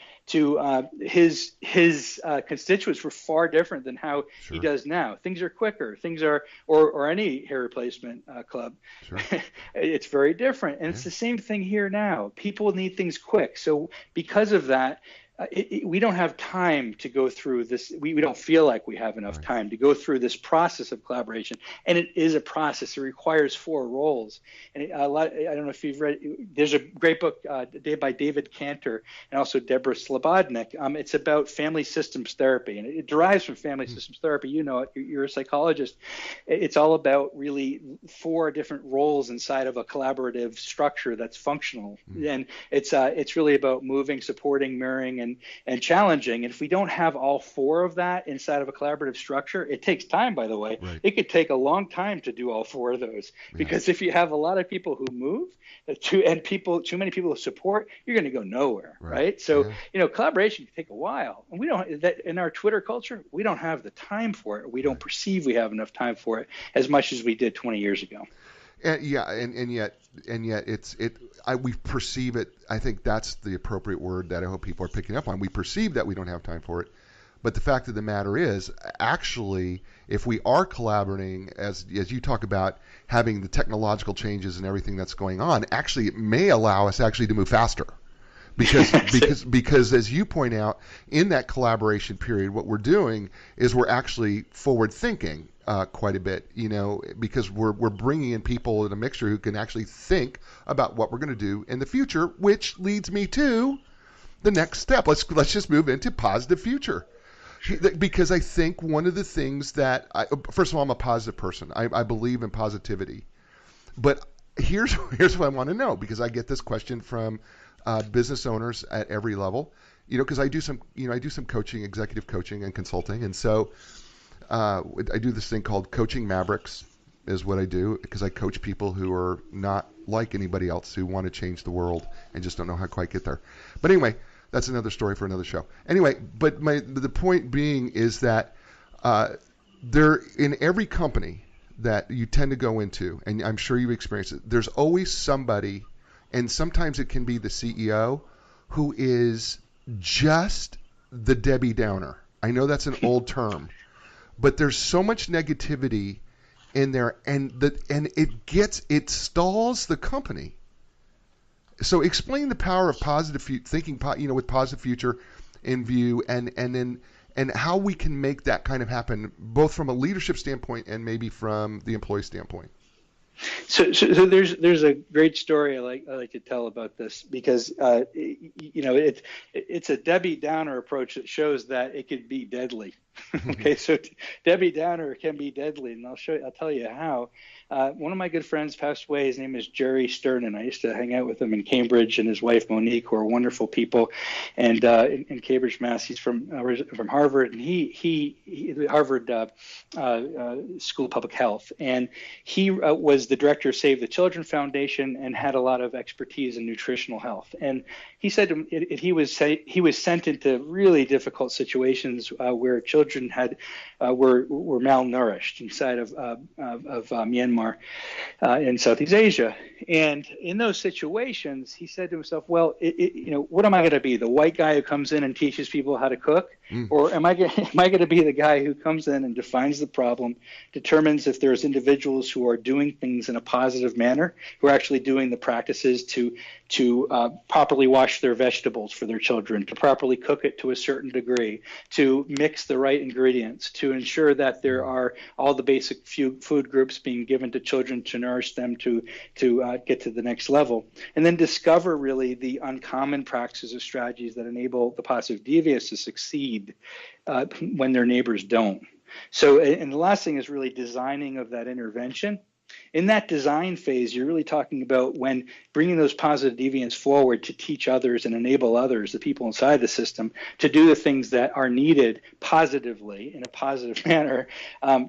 his constituents were far different than how he does now. Things are quicker. Things are, or any hair replacement club. It's very different. And it's the same thing here now. People need things quick. So because of that, we don't have time to go through this. We don't feel like we have enough time to go through this process of collaboration. And it is a process. It requires 4 roles. And I don't know if you've read, there's a great book by David Cantor and also Deborah Slobodnik. It's about family systems therapy. And it derives from family systems therapy. You know it. You're a psychologist. It's all about really 4 different roles inside of a collaborative structure that's functional. And it's really about moving, supporting, mirroring, and challenging. And if we don't have all 4 of that inside of a collaborative structure, it takes time, by the way. It could take a long time to do all 4 of those, because if you have a lot of people who move too many people who support, you're going to go nowhere. Right. So, collaboration can take a while, and we don't, that in our Twitter culture, we don't have the time for it. We don't perceive we have enough time for it as much as we did 20 years ago. And yet we perceive it. I think that's the appropriate word that I hope people are picking up on. We perceive that we don't have time for it, but the fact of the matter is, actually, if we are collaborating, as you talk about having the technological changes and everything that's going on, actually it may allow us actually to move faster. Because as you point out, in that collaboration period, what we're doing is we're actually forward thinking quite a bit, because we're bringing in people in a mixture who can actually think about what we're going to do in the future, which leads me to the next step. Let's just move into positive future. Because I think one of the things that first of all, I'm a positive person. I believe in positivity, but here's what I want to know, because I get this question from business owners at every level, because I do some coaching, executive coaching and consulting. And so I do this thing called Coaching Mavericks is what I do, because I coach people who are not like anybody else, who want to change the world and just don't know how to quite get there. But anyway, that's another story for another show. Anyway, but the point being is that there, in every company that you tend to go into, and I'm sure you've experienced it, there's always somebody, and sometimes it can be the CEO, who is just the Debbie Downer. I know that's an old term, but there's so much negativity in there, and it stalls the company. So explain the power of positive thinking, with positive future in view, and how we can make that kind of happen, both from a leadership standpoint and maybe from the employee standpoint. So there's a great story I like to tell about this, because it's a Debbie Downer approach that shows that it could be deadly. Okay, so Debbie Downer can be deadly, and I'll tell you how. One of my good friends passed away. His name is Jerry Sternin. I used to hang out with him in Cambridge, and his wife Monique, who are wonderful people. And in Cambridge, Mass, he's from Harvard, and he Harvard School of Public Health, and he was the director of Save the Children Foundation and had a lot of expertise in nutritional health. And he said he was sent into really difficult situations where children were malnourished inside of Myanmar in Southeast Asia. And in those situations, he said to himself, well, what am I going to be? The white guy who comes in and teaches people how to cook? Or am I going to be the guy who comes in and defines the problem, determines if there's individuals who are doing things in a positive manner, who are actually doing the practices to properly wash their vegetables for their children, to properly cook it to a certain degree, to mix the right ingredients, to ensure that there are all the basic food groups being given to children to nourish them to get to the next level, and then discover really the uncommon practices or strategies that enable the positive deviants to succeed when their neighbors don't. So, and the last thing is really designing of that intervention. In that design phase, you're really talking about when bringing those positive deviants forward to teach others and enable others, the people inside the system, to do the things that are needed positively in a positive manner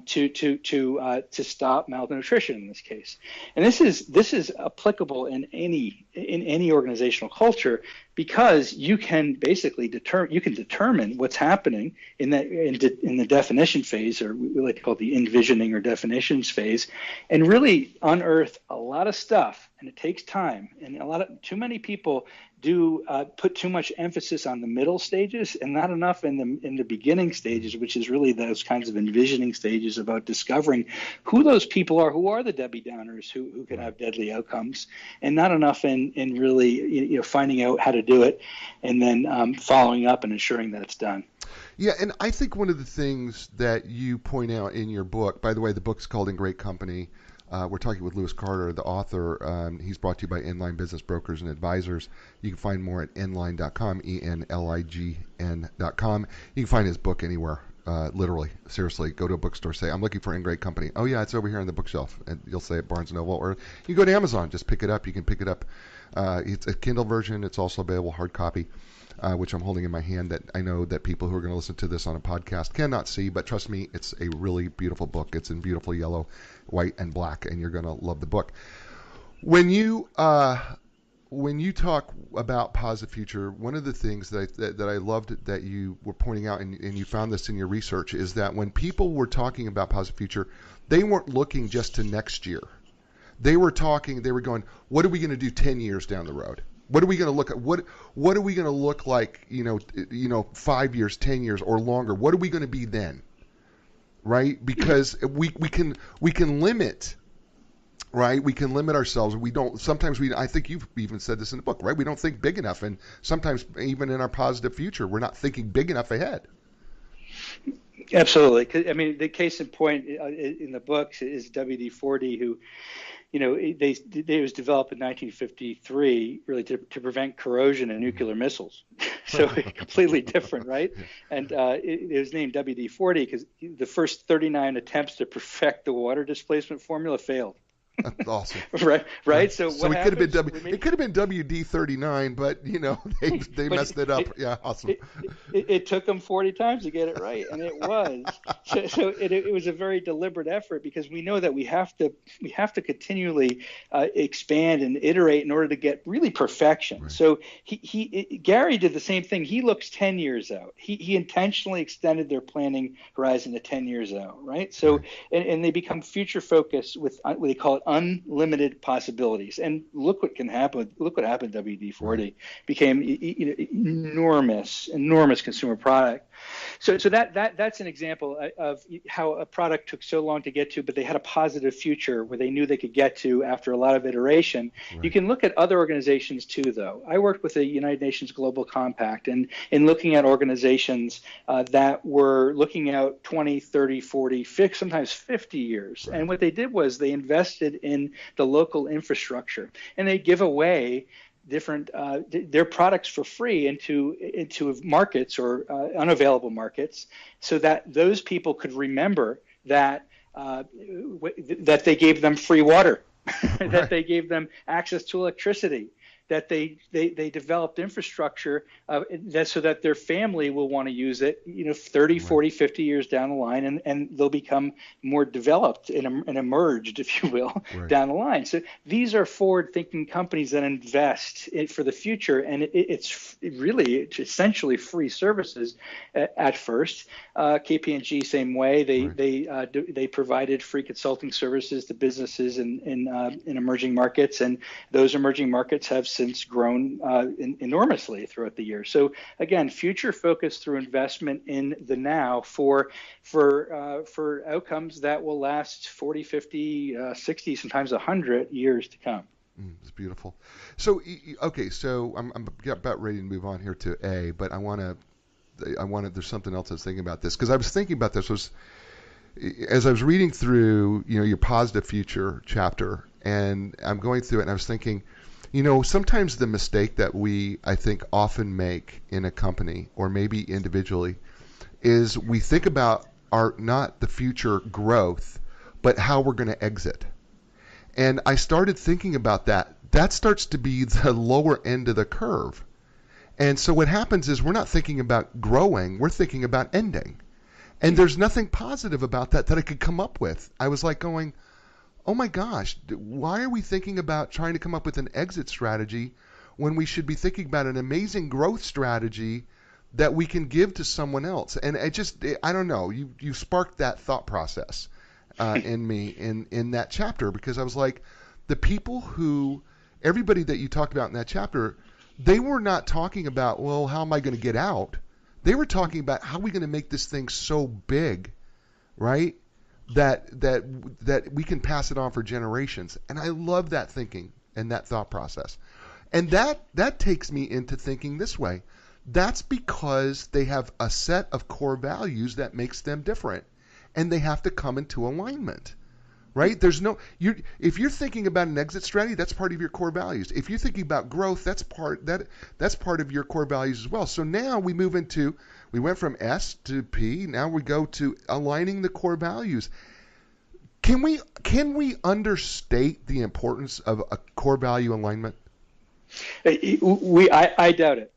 to stop malnutrition in this case. And this is applicable in any organizational culture, because you can basically determine what's happening in the definition phase, or we like to call it the envisioning or definitions phase, and really unearth a lot of stuff. And it takes time, and too many people do put too much emphasis on the middle stages and not enough in the beginning stages, which is really those kinds of envisioning stages about discovering who those people are, who are the Debbie Downers who can have deadly outcomes, and not enough in really finding out how to do it, and then following up and ensuring that it's done. Yeah, and I think one of the things that you point out in your book, by the way, the book's called In Great Company. We're talking with Lewis Carter, the author. He's brought to you by Enlign Business Brokers and Advisors. You can find more at enlign.com, enlign.com. You can find his book anywhere, literally. Seriously, go to a bookstore, say, I'm looking for In Great Company. Oh, yeah, it's over here on the bookshelf. And you'll say at Barnes & Noble. Or you go to Amazon, just pick it up. You can pick it up. It's a Kindle version. It's also available hard copy, which I'm holding in my hand, that I know that people who are going to listen to this on a podcast cannot see, but trust me, it's a really beautiful book. It's in beautiful yellow, white, and black, and you're going to love the book. When you talk about positive future, one of the things that I loved that you were pointing out, and you found this in your research, is that when people were talking about positive future, they weren't looking just to next year. They were going, what are we going to do 10 years down the road? What are we going to look at? What are we going to look like, 5 years, 10 years, or longer? What are we going to be then? Right? Because we can limit, right? We can limit ourselves. I think you've even said this in the book, right? We don't think big enough. And sometimes even in our positive future, we're not thinking big enough ahead. Absolutely. I mean, the case in point in the book is WD-40, who, they was developed in 1953 really to prevent corrosion in nuclear missiles. So completely different, right? And it was named WD-40 because the first 39 attempts to perfect the water displacement formula failed. That's awesome. Right. So what it could have been it could have been WD-39, but they messed it up. Yeah, awesome. It took them 40 times to get it right, and it was. So it was a very deliberate effort, because we know that we have to continually expand and iterate in order to get really perfection. Right. So Gary did the same thing. He looks 10 years out. He intentionally extended their planning horizon to 10 years out. Right. So right. And they become future focused with what they call it unlimited possibilities. And look what can happen. Look what happened. WD-40 became enormous consumer product. So that's an example of how a product took so long to get to, but they had a positive future where they knew they could get to after a lot of iteration. Right. You can look at other organizations too, though. I worked with the United Nations Global Compact, and in looking at organizations that were looking out 20, 30, 40, sometimes 50 years. Right. And what they did was they invested in the local infrastructure, and they give away different their products for free into markets or unavailable markets, so that those people could remember that that they gave them free water, right. that they gave them access to electricity, that they developed infrastructure so that their family will want to use it, 30, 40, 50 years down the line, and they'll become more developed and emerged, if you will, right. down the line. So these are forward-thinking companies that invest for the future, and it's essentially free services at first. KPMG, same way. They provided free consulting services to businesses in emerging markets, and those emerging markets have since grown enormously throughout the years. So again, future focus through investment in the now for outcomes that will last 40, 50, 60, sometimes 100 years to come. It's beautiful. So okay, so I'm about ready to move on here to A, but I wanted there's something else I was thinking about this, because I was thinking about this as I was reading through your positive future chapter, and I'm going through it, and I was thinking, sometimes the mistake that I think often make in a company, or maybe individually, is we think about not the future growth, but how we're going to exit. And I started thinking about that. That starts to be the lower end of the curve. And so what happens is we're not thinking about growing, we're thinking about ending. And there's nothing positive about that I could come up with. I was like going, oh my gosh, why are we thinking about trying to come up with an exit strategy when we should be thinking about an amazing growth strategy that we can give to someone else? And I don't know, you sparked that thought process in me in that chapter, because I was like, everybody that you talked about in that chapter, they were not talking about, well, how am I going to get out? They were talking about how are we going to make this thing so big, right? That we can pass it on for generations. And I love that thinking and that thought process. And that takes me into thinking this way. That's because they have a set of core values that makes them different, and they have to come into alignment, right? If you're thinking about an exit strategy, that's part of your core values. If you're thinking about growth, that's part of your core values as well. So now we went from S to P, now we go to aligning the core values. Can we understate the importance of a core value alignment? I doubt it.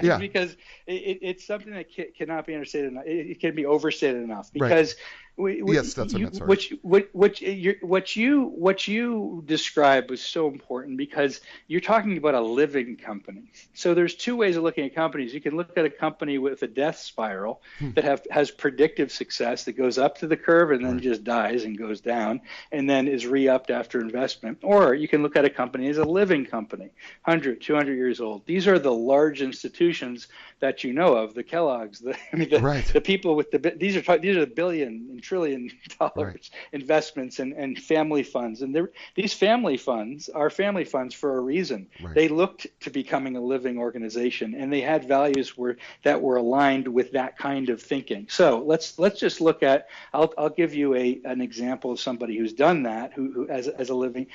Yeah. Because it's something that cannot be understated enough. It can be overstated enough, because yes, that's what I meant. Sorry. What you described was so important, because you're talking about a living company. So there's two ways of looking at companies. You can look at a company with a death spiral that has predictive success, that goes up to the curve and then just dies and goes down and then is re-upped after investment. Or you can look at a company as a living company, 100, 200 years old. These are the large institutions that you know of, the Kellogg's, the people with these are the billion and trillion dollars investments and family funds, and these family funds are family funds for a reason. They looked to becoming a living organization, and they had values that were aligned with that kind of thinking. So let's just look at. I'll give you an example of somebody who's done that, who as a living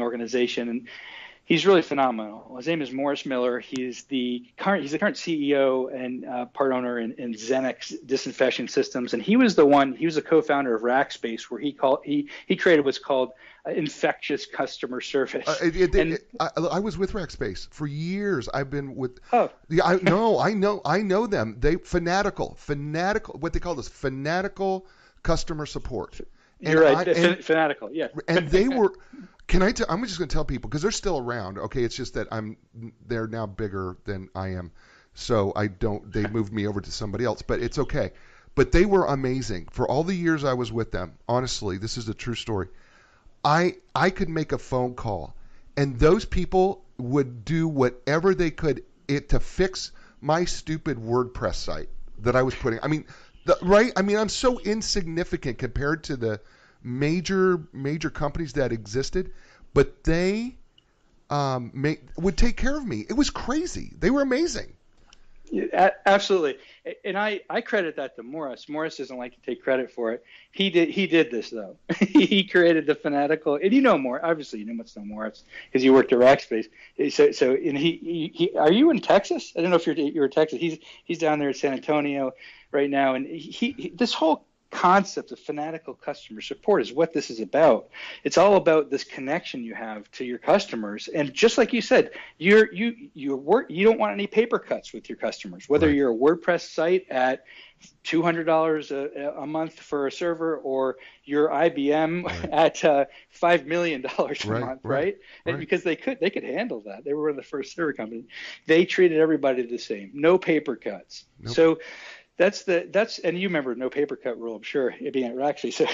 organization, and he's really phenomenal. His name is Morris Miller. He's the current CEO and part owner in Xenex Disinfection Systems, and he was a co-founder of Rackspace, where he created what's called infectious customer service. I was with Rackspace for years. I've been with. Oh. Yeah, I know them. They fanatical. What they call this fanatical customer support. You're right. Fanatical. Yeah. And they were. I'm just going to tell people, because they're still around. Okay, it's just that they're now bigger than I am, so they moved me over to somebody else, but it's okay. But they were amazing for all the years I was with them. Honestly, this is a true story. I could make a phone call, and those people would do whatever they could to fix my stupid WordPress site that I was putting. I mean, right? I mean, I'm so insignificant compared to the major companies that existed, but they would take care of me. It was crazy. They were amazing. Yeah, absolutely. And I credit that to Morris. Morris doesn't like to take credit for it. He did this though. He created the fanatical, and Morris, obviously you must know Morris because you worked at Rackspace. So and he are you in Texas? I don't know if you're in Texas. He's down there in San Antonio right now, and he this whole concept of fanatical customer support is what this is about. It's all about this connection you have to your customers, and just like you said, you don't want any paper cuts with your customers. Whether Right. you're a WordPress site at $200 a month for a server, or your IBM Right. at $5 million a month, right? And right. because they could handle that. They were one of the first server companies. They treated everybody the same. No paper cuts. Nope. So that's and you remember no paper cut rule, I'm sure, being at Rackspace. So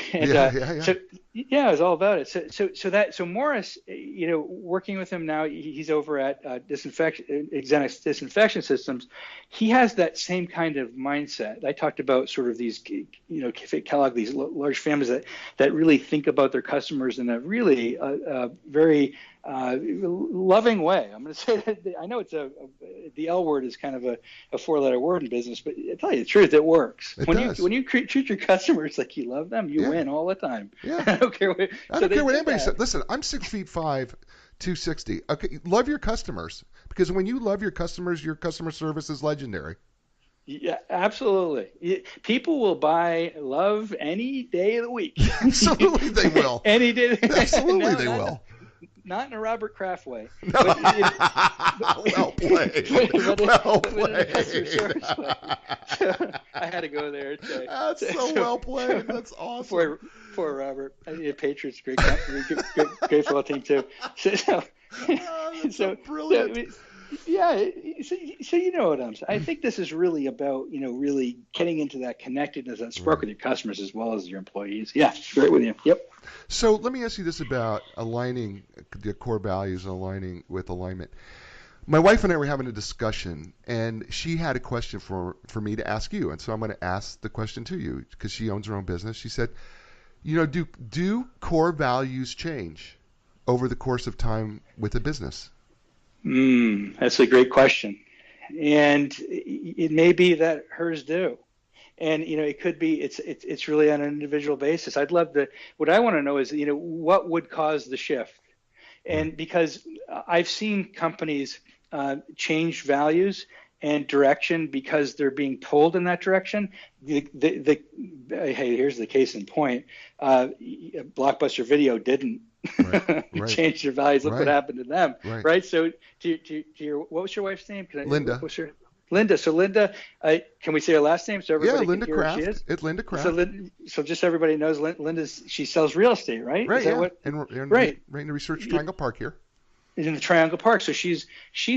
so it was all about it. So Morris, working with him now, he's over at Xenix Disinfection Systems. He has that same kind of mindset. I talked about sort of these, Kellogg, these large families that really think about their customers in a really very loving way. I'm going to say that I know it's the L word is kind of a four-letter word in business, but I tell you the truth, it works. When you treat your customers like you love them, you win all the time. Yeah. I don't care what anybody said. Listen, I'm 6'5", 260. Okay, love your customers, because when you love your customers, your customer service is legendary. Yeah, absolutely. People will buy love any day of the week. Absolutely, they will. Any day. Absolutely, they will. Not in a Robert Kraft way. No. Well played. Well played. I had to go there. That's so well played. That's awesome. Poor Robert. Patriots, great football team too. So brilliant. So you know what I'm saying. I think this is really about, really getting into that connectedness, that spark with your customers as well as your employees. Yeah, great with you. Yep. So let me ask you this about aligning the core values and aligning with alignment. My wife and I were having a discussion, and she had a question for me to ask you, and so I'm going to ask the question to you because she owns her own business. She said, do core values change over the course of time with a business? That's a great question. And it may be that hers do. And, it could be, it's really on an individual basis. What I want to know is, what would cause the shift? And because I've seen companies change values and direction because they're being told in that direction. Hey, here's the case in point. Blockbuster Video didn't change their values. Look what happened to them. Right. So to your, what was your wife's name? Linda. Linda. So Linda, can we say her last name so everybody Linda can hear Kraft. who she is? It's Linda Kraft. So just everybody knows she sells real estate, right? Right. Is that right in the Research Triangle Park here. In the Triangle Park. So she's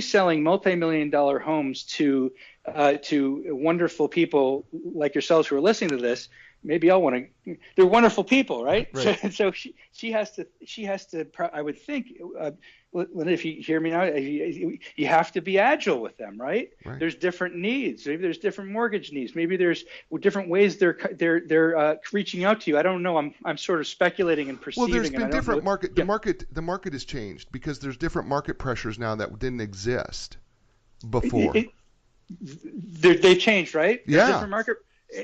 selling multi-million-dollar homes to wonderful people like yourselves who are listening to this. Maybe y'all want to. They're wonderful people, right? So she has to. I would think, Linda, if you hear me now, you have to be agile with them, right? There's different needs. Maybe there's different mortgage needs. Maybe there's different ways they're reaching out to you. I don't know. I'm sort of speculating and perceiving. Well, there's been different market. The market has changed because there's different market pressures now that didn't exist before. They've changed, right? Yeah. Different market.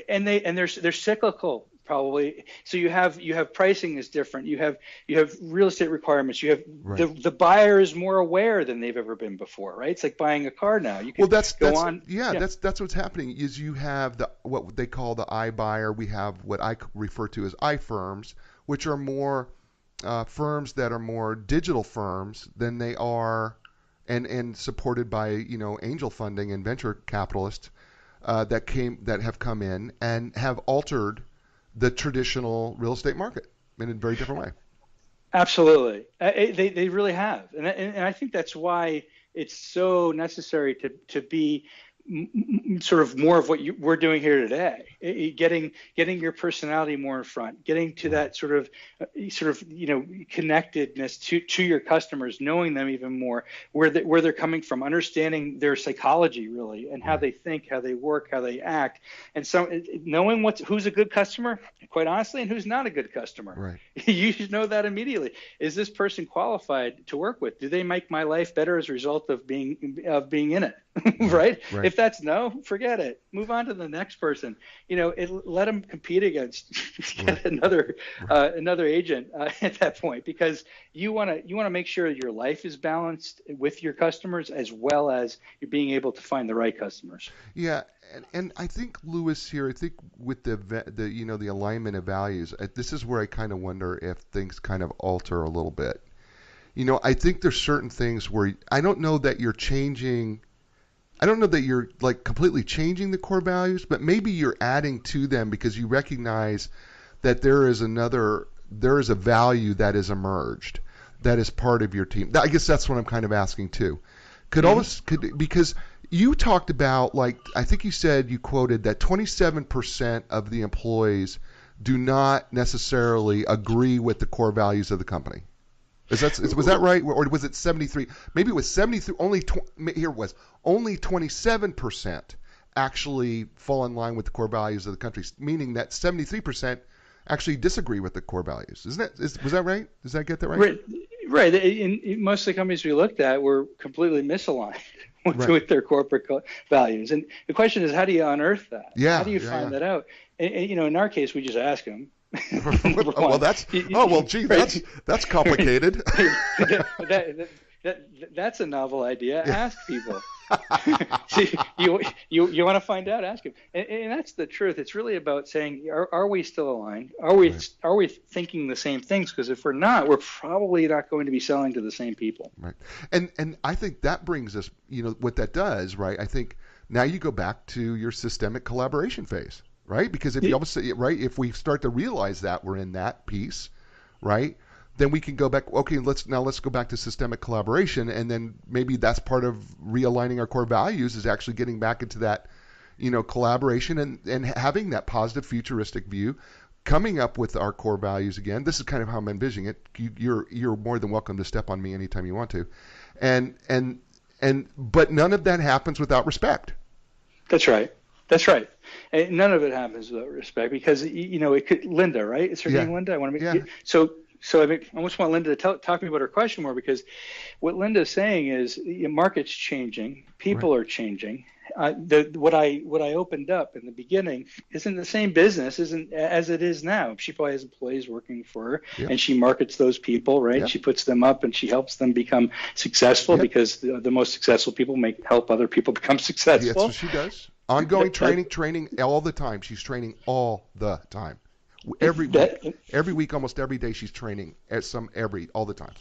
And they're cyclical probably. So you have pricing is different. You have real estate requirements. You have the buyer is more aware than they've ever been before, right? It's like buying a car now. You can that's what's happening is you have what they call the iBuyer. We have what I refer to as iFirms, which are more firms that are more digital firms than they are, and supported by angel funding and venture capitalists. That have come in and have altered the traditional real estate market in a very different way. Absolutely, they really have, and I think that's why it's so necessary to be sort of more of what we're doing here today, getting your personality more in front, getting to that sort of connectedness to your customers, knowing them even more, where they're coming from, understanding their psychology really, and how they think, how they work, how they act, and so knowing who's a good customer, quite honestly, and who's not a good customer. Right. You should know that immediately. Is this person qualified to work with? Do they make my life better as a result of being in it? Right? If that's no, forget it. Move on to the next person. Let them compete against another agent at that point, because you want to make sure your life is balanced with your customers, as well as you're being able to find the right customers. Yeah, and I think, Lewis, here, I think with the alignment of values, this is where I kind of wonder if things kind of alter a little bit. I think there's certain things where I don't know that you're changing. I don't know that you're like completely changing the core values, but maybe you're adding to them because you recognize that there is a value that has emerged that is part of your team. I guess that's what I'm kind of asking too. Because you talked about, like, I think you quoted that 27% of the employees do not necessarily agree with the core values of the company. Was that right, or was it 73? Maybe it was 73. Only 27% actually fall in line with the core values of the country, meaning that 73% actually disagree with the core values. Was that right? Does that get that right? Right. In most of the companies we looked at were completely misaligned with their corporate values. And the question is, how do you unearth that? Yeah. How do you find that out? And, in our case, we just ask them. That's complicated. That's a novel idea. Ask people. See, you want to find out? Ask them. And that's the truth. It's really about saying, are we still aligned? Are we thinking the same things? Because if we're not, we're probably not going to be selling to the same people. Right. And I think that brings us, what that does, right? I think now you go back to your systemic collaboration phase. Right? Because if we start to realize that we're in that piece, right, then we can go back, okay, let's go back to systemic collaboration, and then maybe that's part of realigning our core values, is actually getting back into that, collaboration and having that positive futuristic view, coming up with our core values again. This is kind of how I'm envisioning it. You're more than welcome to step on me anytime you want to. But none of that happens without respect. That's right. And none of it happens without respect, because it could. Linda, right? Is her name Linda? I want to make so. I almost want Linda to talk to me about her question more, because what Linda is saying is the market's changing, people are changing. What I opened up in the beginning isn't the same business as it is now. She probably has employees working for her, and she markets those people, right? She puts them up and she helps them become successful, because the most successful people help other people become successful. That's what she does. Ongoing training all the time. She's training all the time. Every week, almost every day, she's training all the time.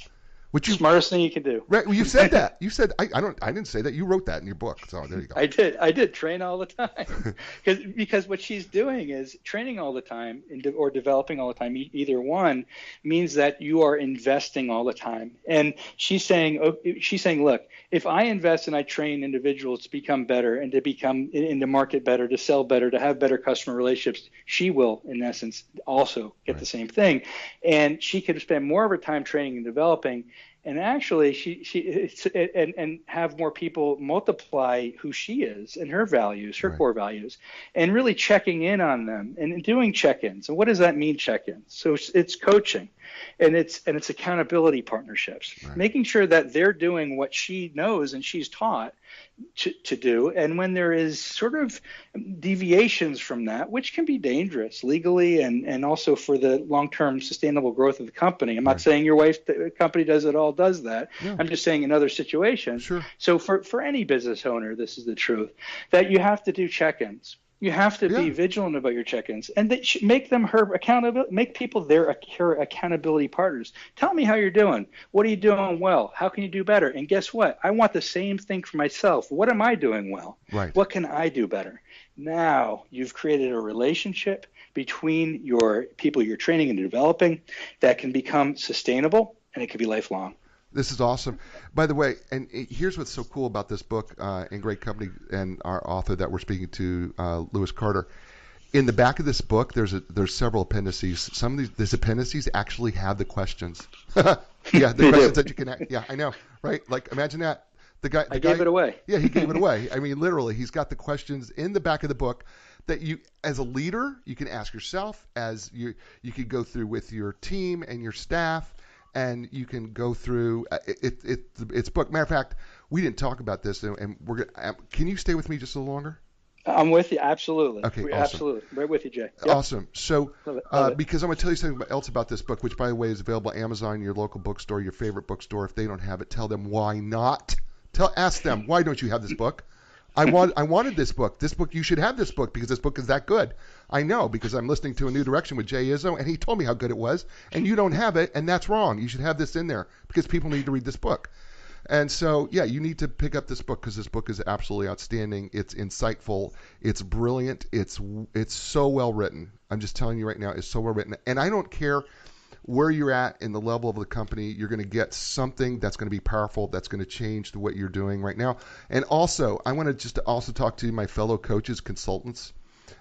Smartest thing you can do. Right. Well, you said that. You said I didn't say that. You wrote that in your book. So there you go. I did train all the time, because what she's doing is training all the time or developing all the time. Either one means that you are investing all the time. And she's saying, look, if I invest and I train individuals to become better and to become in the market better, to sell better, to have better customer relationships, she will, in essence, also get the same thing. And she could spend more of her time training and developing, and actually and have more people multiply who she is and her values, her core values, and really checking in on them and doing check-ins. And what does that mean, check-ins? So it's coaching, and it's accountability partnerships, making sure that they're doing what she knows and she's taught to do. And when there is sort of deviations from that, which can be dangerous legally and also for the long-term sustainable growth of the company. I'm not saying your wife's company does that. Yeah. I'm just saying in other situations. Sure. So for any business owner, this is the truth, that you have to do check-ins. You have to be vigilant about your check-ins, and make them her accountability. Make people her accountability partners. Tell me how you're doing. What are you doing well? How can you do better? And guess what? I want the same thing for myself. What am I doing well? Right. What can I do better? Now you've created a relationship between your people you're training and developing that can become sustainable, and it can be lifelong. This is awesome. By the way, and here's what's so cool about this book, In Great Company, and our author that we're speaking to, Lewis Carter. In the back of this book, there's several appendices. Some of these appendices actually have the questions. Yeah, the questions that you can. Yeah, I know, right? Like, imagine that. I gave it away. Yeah, he gave it away. I mean, literally, he's got the questions in the back of the book that you, as a leader, you can ask yourself. As you could go through with your team and your staff, and you can go through. It's book. Matter of fact, we didn't talk about this, and we're gonna. Can you stay with me just a little longer? I'm with you, absolutely. Okay, awesome. Absolutely, right with you, Jay. Yep. Awesome. So, Love it. because I'm going to tell you something else about this book, which, by the way, is available on Amazon, your local bookstore, your favorite bookstore. If they don't have it, tell them why not. Ask them, why don't you have this book? I wanted this book. This book, you should have this book because this book is that good. I know because I'm listening to A New Direction with Jay Izzo, and he told me how good it was, and you don't have it, and that's wrong. You should have this in there because people need to read this book. And so, yeah, you need to pick up this book because this book is absolutely outstanding. It's insightful. It's brilliant. It's so well written. I'm just telling you right now, it's so well written. And I don't care where you're at in the level of the company, you're going to get something that's going to be powerful, that's going to change what you're doing right now. And also, I want to just also talk to my fellow coaches, consultants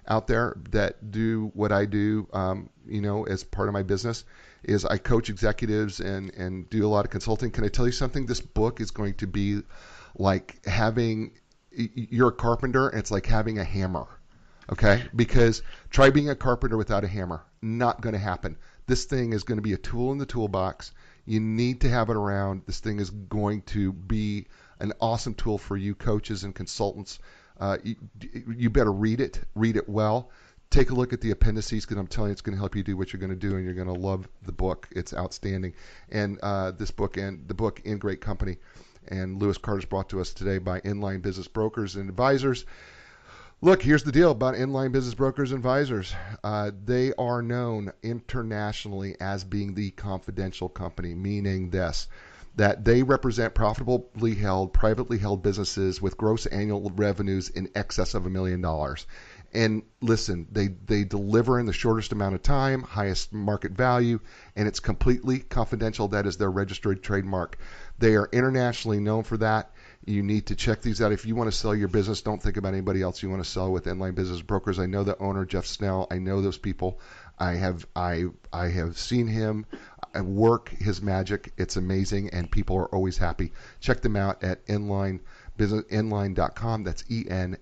out there that do what I do, as part of my business. Is I coach executives and do a lot of consulting. Can I tell you something? This book is going to be like you're a carpenter, and it's like having a hammer, okay? Because try being a carpenter without a hammer. Not going to happen. This thing is going to be a tool in the toolbox. You need to have it around. This thing is going to be an awesome tool for you coaches and consultants. You better read it well. Take a look at the appendices because I'm telling you it's going to help you do what you're going to do, and you're going to love the book. It's outstanding. And this book and the book In Great Company, and Lewis Carter's brought to us today by Enlign Business Brokers and Advisors. Look, here's the deal about Enlign Business Brokers and Advisors. They are known internationally as being the confidential company, meaning this, that they represent profitably held, privately held businesses with gross annual revenues in excess of $1 million. And listen, they deliver in the shortest amount of time, highest market value, and it's completely confidential. That is their registered trademark. They are internationally known for that. You need to check these out. If you want to sell your business, don't think about anybody else you want to sell with Enlign Business Brokers. I know the owner, Jeff Snell. I know those people. I have seen him work his magic. It's amazing, and people are always happy. Check them out at Enlign.com. That's ENLIGN.com.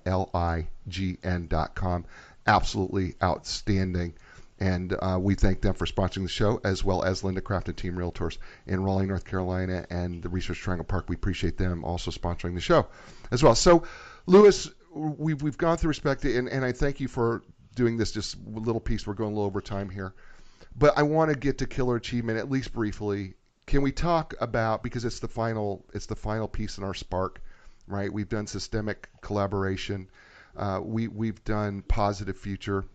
Absolutely outstanding. And we thank them for sponsoring the show, as well as Linda Craft and Team Realtors in Raleigh, North Carolina, and the Research Triangle Park. We appreciate them also sponsoring the show as well. So, Lewis, we've gone through respect, and I thank you for doing this just a little piece. We're going a little over time here. But I want to get to killer achievement, at least briefly. Can we talk about, because it's the final piece in our spark, right? We've done systemic collaboration. We've done positive future.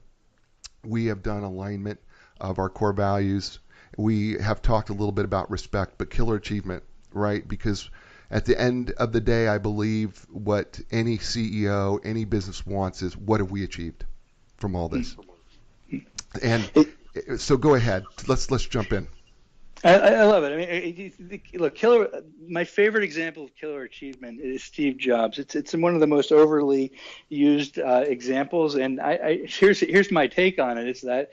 We have done alignment of our core values. We have talked a little bit about respect, but killer achievement, right? Because at the end of the day, I believe what any CEO, any business wants is, what have we achieved from all this? And so go ahead. Let's jump in. I love it. I mean, look, my favorite example of killer achievement is Steve Jobs. It's one of the most overly used examples, and here's my take on it: is that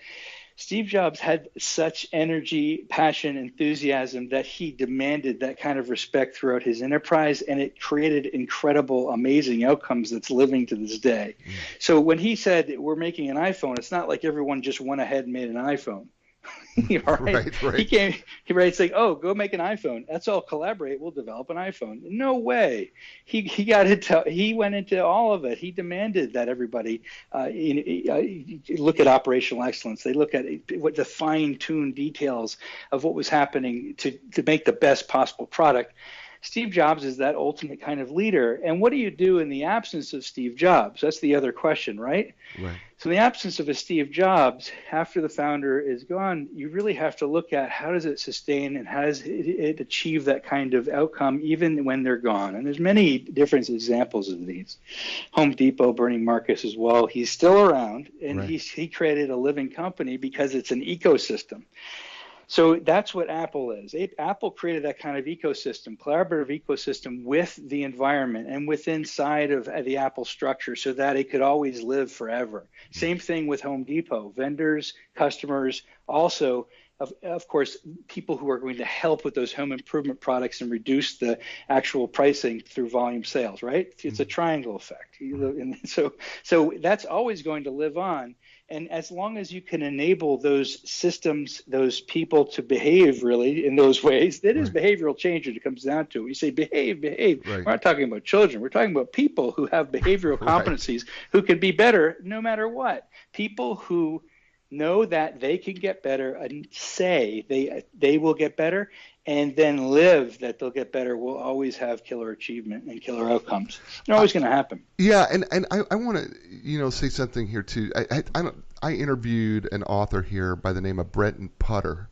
Steve Jobs had such energy, passion, enthusiasm that he demanded that kind of respect throughout his enterprise, and it created incredible, amazing outcomes that's living to this day. So when he said we're making an iPhone, it's not like everyone just went ahead and made an iPhone. Right. He writes like, oh, go make an iPhone. Let's all collaborate. We'll develop an iPhone. No way. He went into all of it. He demanded that everybody look at operational excellence. They look at what the fine-tuned details of what was happening to make the best possible product. Steve Jobs is that ultimate kind of leader. And what do you do in the absence of Steve Jobs? That's the other question, right? Right. So in the absence of a Steve Jobs, after the founder is gone, you really have to look at how does it sustain and how does it achieve that kind of outcome even when they're gone. And there's many different examples of these. Home Depot, Bernie Marcus as well. He's still around, and right. he created a living company because it's an ecosystem. So that's what Apple is. Apple created that kind of ecosystem, collaborative ecosystem with the environment and with inside of the Apple structure so that it could always live forever. Same thing with Home Depot, vendors, customers, also, of course, people who are going to help with those home improvement products and reduce the actual pricing through volume sales, right? It's a triangle effect. And so that's always going to live on. And as long as you can enable those systems, those people to behave really in those ways, that is behavioral change that it comes down to. We say behave. Right. We're not talking about children. We're talking about people who have behavioral competencies who can be better no matter what. People who know that they can get better and say they will get better and then live that they'll get better will always have killer achievement and killer outcomes. They're always going to happen. Yeah, and I want to say something here too. I interviewed an author here by the name of Brenton Putter,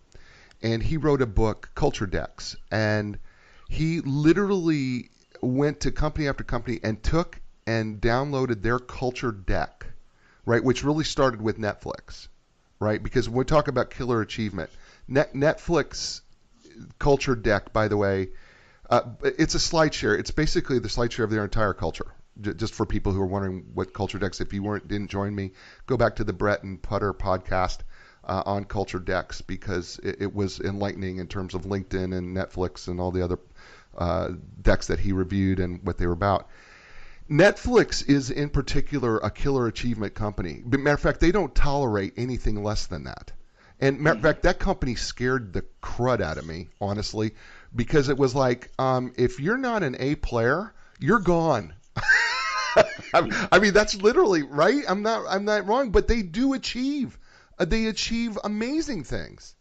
and he wrote a book, Culture Decks, and he literally went to company after company and took and downloaded their culture deck, right, which really started with Netflix, right? Because when we talk about killer achievement, Netflix culture deck, by the way, it's a slide share. It's basically the slide share of their entire culture. Just for people who are wondering what culture decks, if you didn't join me, go back to the Brett and Putter podcast on culture decks, because it was enlightening in terms of LinkedIn and Netflix and all the other decks that he reviewed and what they were about. Netflix is in particular a killer achievement company. Matter of fact, they don't tolerate anything less than that. And matter of fact, that company scared the crud out of me, honestly, because it was like, if you're not an A player, you're gone. I mean, that's literally right. I'm not wrong, but they do achieve. They achieve amazing things.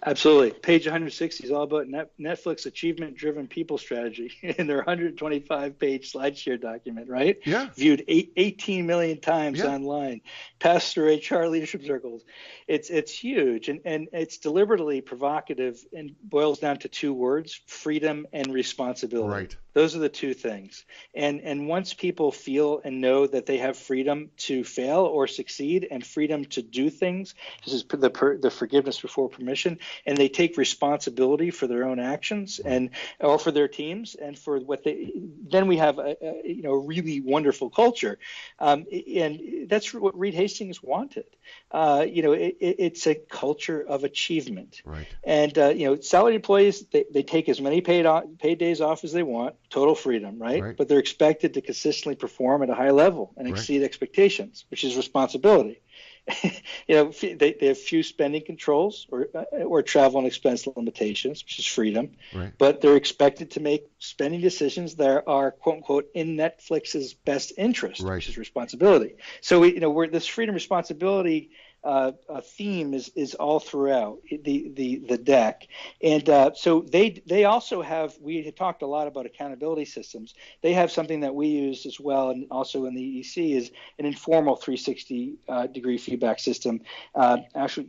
Absolutely. Page 160 is all about Netflix achievement-driven people strategy in their 125-page SlideShare document, right? Yeah. Viewed 18 million times online, passed through HR leadership circles. It's huge, and it's deliberately provocative and boils down to two words: freedom and responsibility. Right. Those are the two things. And once people feel and know that they have freedom to fail or succeed and freedom to do things, this is the forgiveness before permission, and they take responsibility for their own actions or for their teams and for what then we have a really wonderful culture. And that's what Reed Hastings wanted. It's a culture of achievement. Right. And salaried employees, they take as many paid days off as they want. Total freedom, right? But they're expected to consistently perform at a high level and exceed expectations, which is responsibility. They have few spending controls or travel and expense limitations, which is freedom. Right. But they're expected to make spending decisions that are, quote unquote, in Netflix's best interest, which is responsibility. So we're this freedom responsibility theme is all throughout the deck, and so they also have. We had talked a lot about accountability systems. They have something that we use as well, and also in the EEC is an informal 360 degree feedback system. Actually,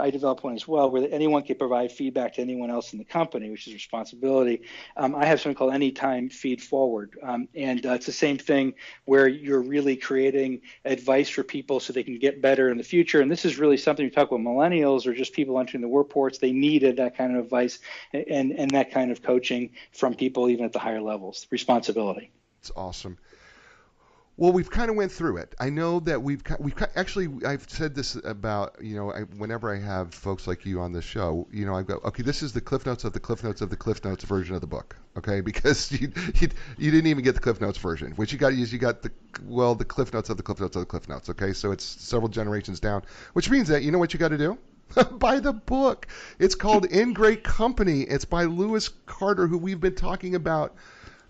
I developed one as well where anyone can provide feedback to anyone else in the company, which is responsibility. I have something called Anytime Feed Forward, and it's the same thing where you're really creating advice for people so they can get better in the future. And this is really something we talk about millennials or just people entering the workforce. They needed that kind of advice and that kind of coaching from people even at the higher levels. Responsibility. It's awesome. Well, we've kind of went through it. I know that actually, I've said this about, whenever I have folks like you on the show, I go, okay, this is the Cliff Notes of the Cliff Notes of the Cliff Notes version of the book, okay? Because you didn't even get the Cliff Notes version. What you got is you got the Cliff Notes of the Cliff Notes of the Cliff Notes, okay? So it's several generations down, which means that, you know what you got to do? Buy the book. It's called In Great Company. It's by Lewis Carter, who we've been talking about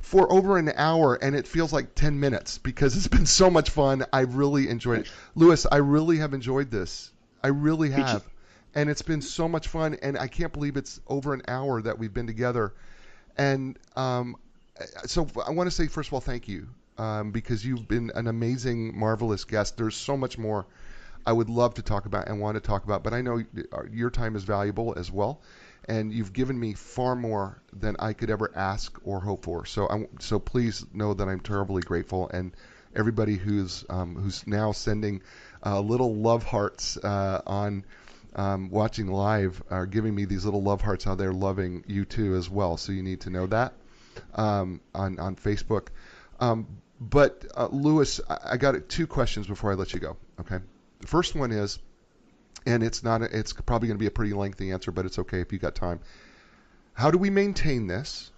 for over an hour, and it feels like 10 minutes because it's been so much fun. I really enjoyed it. Lewis, I really have enjoyed this. I really have. And it's been so much fun, and I can't believe it's over an hour that we've been together. And so I want to say, first of all, thank you, because you've been an amazing, marvelous guest. There's so much more I would love to talk about and want to talk about, but I know your time is valuable as well. And you've given me far more than I could ever ask or hope for. So please know that I'm terribly grateful. And everybody who's now sending little love hearts on watching live are giving me these little love hearts, how they're loving you too as well. So you need to know that on Facebook. But Lewis, I got 2 questions before I let you go. Okay. The first one is, and it's probably going to be a pretty lengthy answer, but it's okay if you got time. How do we maintain this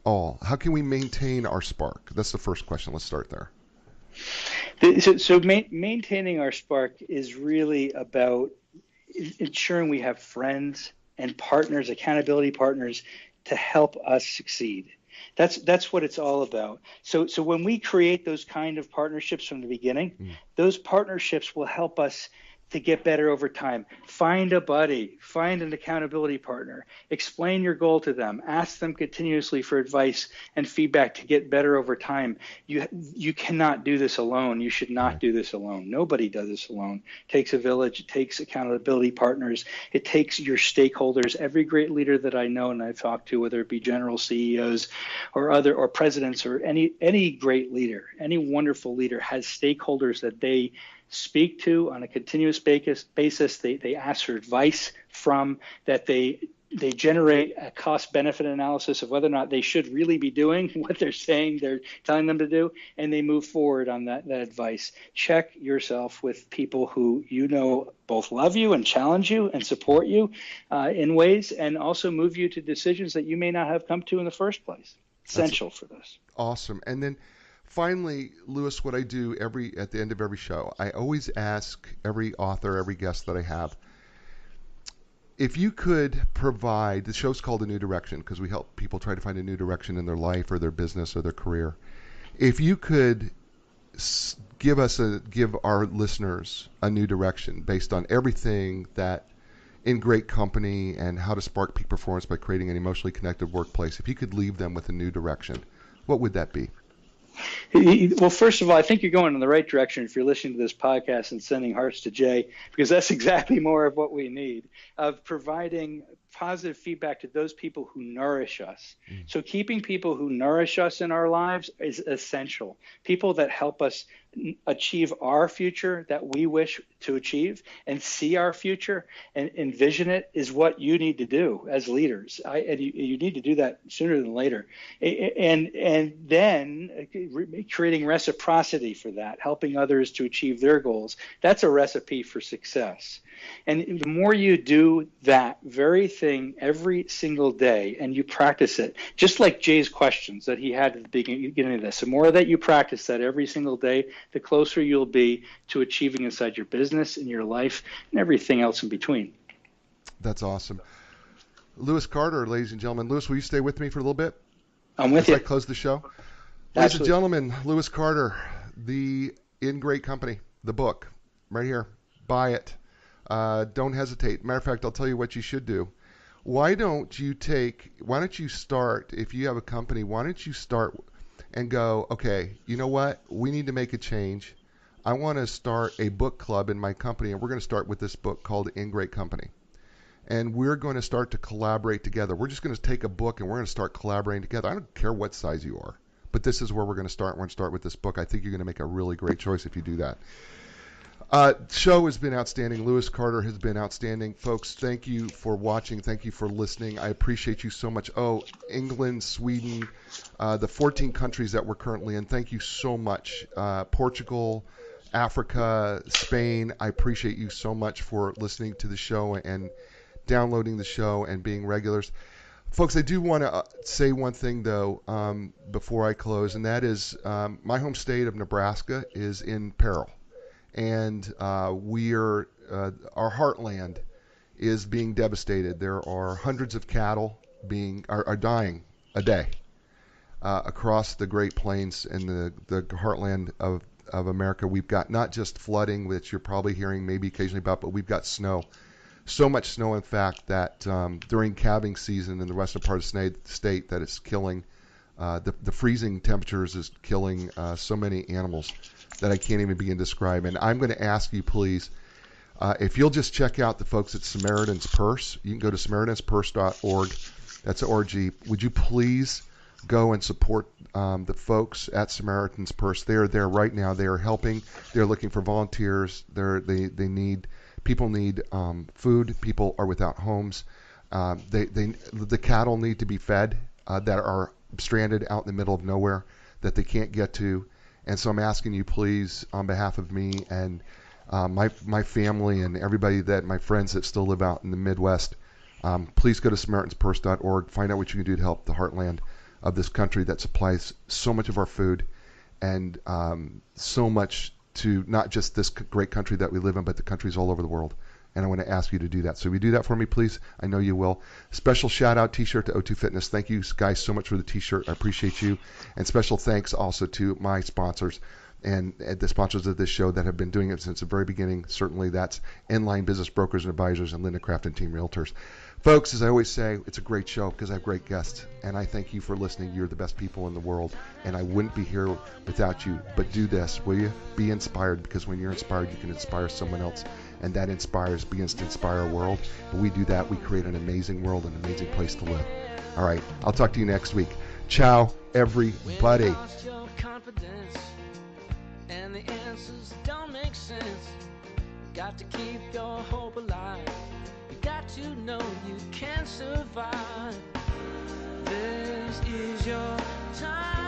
all? How can we maintain our spark? That's the first question. Let's start there. So maintaining our spark is really about ensuring we have friends and partners, accountability partners, to help us succeed. That's what it's all about. So when we create those kind of partnerships from the beginning, those partnerships will help us to get better over time. Find a buddy, find an accountability partner, explain your goal to them, ask them continuously for advice and feedback to get better over time. You cannot do this alone. You should not do this alone. Nobody does this alone. It takes a village. It takes accountability partners. It takes your stakeholders. Every great leader that I know and I've talked to, whether it be general CEOs or presidents or any great leader, any wonderful leader has stakeholders that they speak to on a continuous basis. They ask for advice from, that they generate a cost-benefit analysis of whether or not they should really be doing what they're saying they're telling them to do, and they move forward on that advice. Check yourself with people who you know both love you and challenge you and support you in ways, and also move you to decisions that you may not have come to in the first place. Essential for this. Awesome. And then finally, Lewis, what I do at the end of every show, I always ask every author, every guest that I have, if you could provide, the show's called A New Direction because we help people try to find a new direction in their life or their business or their career. If you could give our listeners a new direction based on everything that in great company and how to spark peak performance by creating an emotionally connected workplace, if you could leave them with a new direction, what would that be? Well, first of all, I think you're going in the right direction if you're listening to this podcast and sending hearts to Jay, because that's exactly more of what we need, of providing positive feedback to those people who nourish us. So keeping people who nourish us in our lives is essential. People that help us achieve our future that we wish to achieve and see our future and envision it is what you need to do as leaders. And you need to do that sooner than later. And then creating reciprocity for that, helping others to achieve their goals. That's a recipe for success. And the more you do that very thing every single day and you practice it, just like Jay's questions that he had at the beginning of this, the more that you practice that every single day, the closer you'll be to achieving inside your business, in your life, and everything else in between. That's awesome. Lewis Carter, ladies and gentlemen. Lewis, will you stay with me for a little bit? I'm with you. As I close the show. Absolutely. Ladies and gentlemen, Lewis Carter, the In Great Company, the book, right here. Buy it. Don't hesitate. Matter of fact, I'll tell you what you should do. Why don't you start, if you have a company, why don't you start and go, okay, you know what? We need to make a change. I want to start a book club in my company, and we're going to start with this book called In Great Company. And we're going to start to collaborate together. We're just going to take a book and we're going to start collaborating together. I don't care what size you are, but this is where we're going to start. We're going to start with this book. I think you're going to make a really great choice if you do that. Show has been outstanding. Lewis Carter has been outstanding. Folks, thank you for watching. Thank you for listening. I appreciate you so much. Oh, England, Sweden, the 14 countries that we're currently in. Thank you so much. Portugal, Africa, Spain. I appreciate you so much for listening to the show and downloading the show and being regulars. Folks, I do want to say one thing, though, before I close, and that is my home state of Nebraska is in peril. And our heartland is being devastated. There are hundreds of cattle are dying a day across the Great Plains and the heartland of America. We've got not just flooding, which you're probably hearing maybe occasionally about, but we've got snow. So much snow, in fact, that during calving season in the western part of the state, that it's killing. The freezing temperatures is killing so many animals that I can't even begin to describe. And I'm going to ask you, please, if you'll just check out the folks at Samaritan's Purse. You can go to SamaritansPurse.org. That's org. Would you please go and support the folks at Samaritan's Purse? They're there right now. They are helping. They're looking for volunteers. They need People need food. People are without homes. The cattle need to be fed that are stranded out in the middle of nowhere that they can't get to. And so I'm asking you, please, on behalf of me and my family and everybody my friends that still live out in the Midwest, please go to Samaritan'sPurse.org. Find out what you can do to help the heartland of this country that supplies so much of our food and so much to not just this great country that we live in, but the countries all over the world. And I want to ask you to do that. So if you do that for me, please, I know you will. Special shout-out T-shirt to O2 Fitness. Thank you guys so much for the T-shirt. I appreciate you. And special thanks also to my sponsors and the sponsors of this show that have been doing it since the very beginning. Certainly that's Enlign Business Brokers and Advisors and Linda Craft and Team Realtors. Folks, as I always say, it's a great show because I have great guests, and I thank you for listening. You're the best people in the world, and I wouldn't be here without you. But do this, will you? Be inspired, because when you're inspired, you can inspire someone else, and that begins to inspire our world. When we do that, we create an amazing world, an amazing place to live. All right, I'll talk to you next week. Ciao, everybody. And the answers don't make sense. Got to keep your hope alive. You got to know you can survive. This is your time.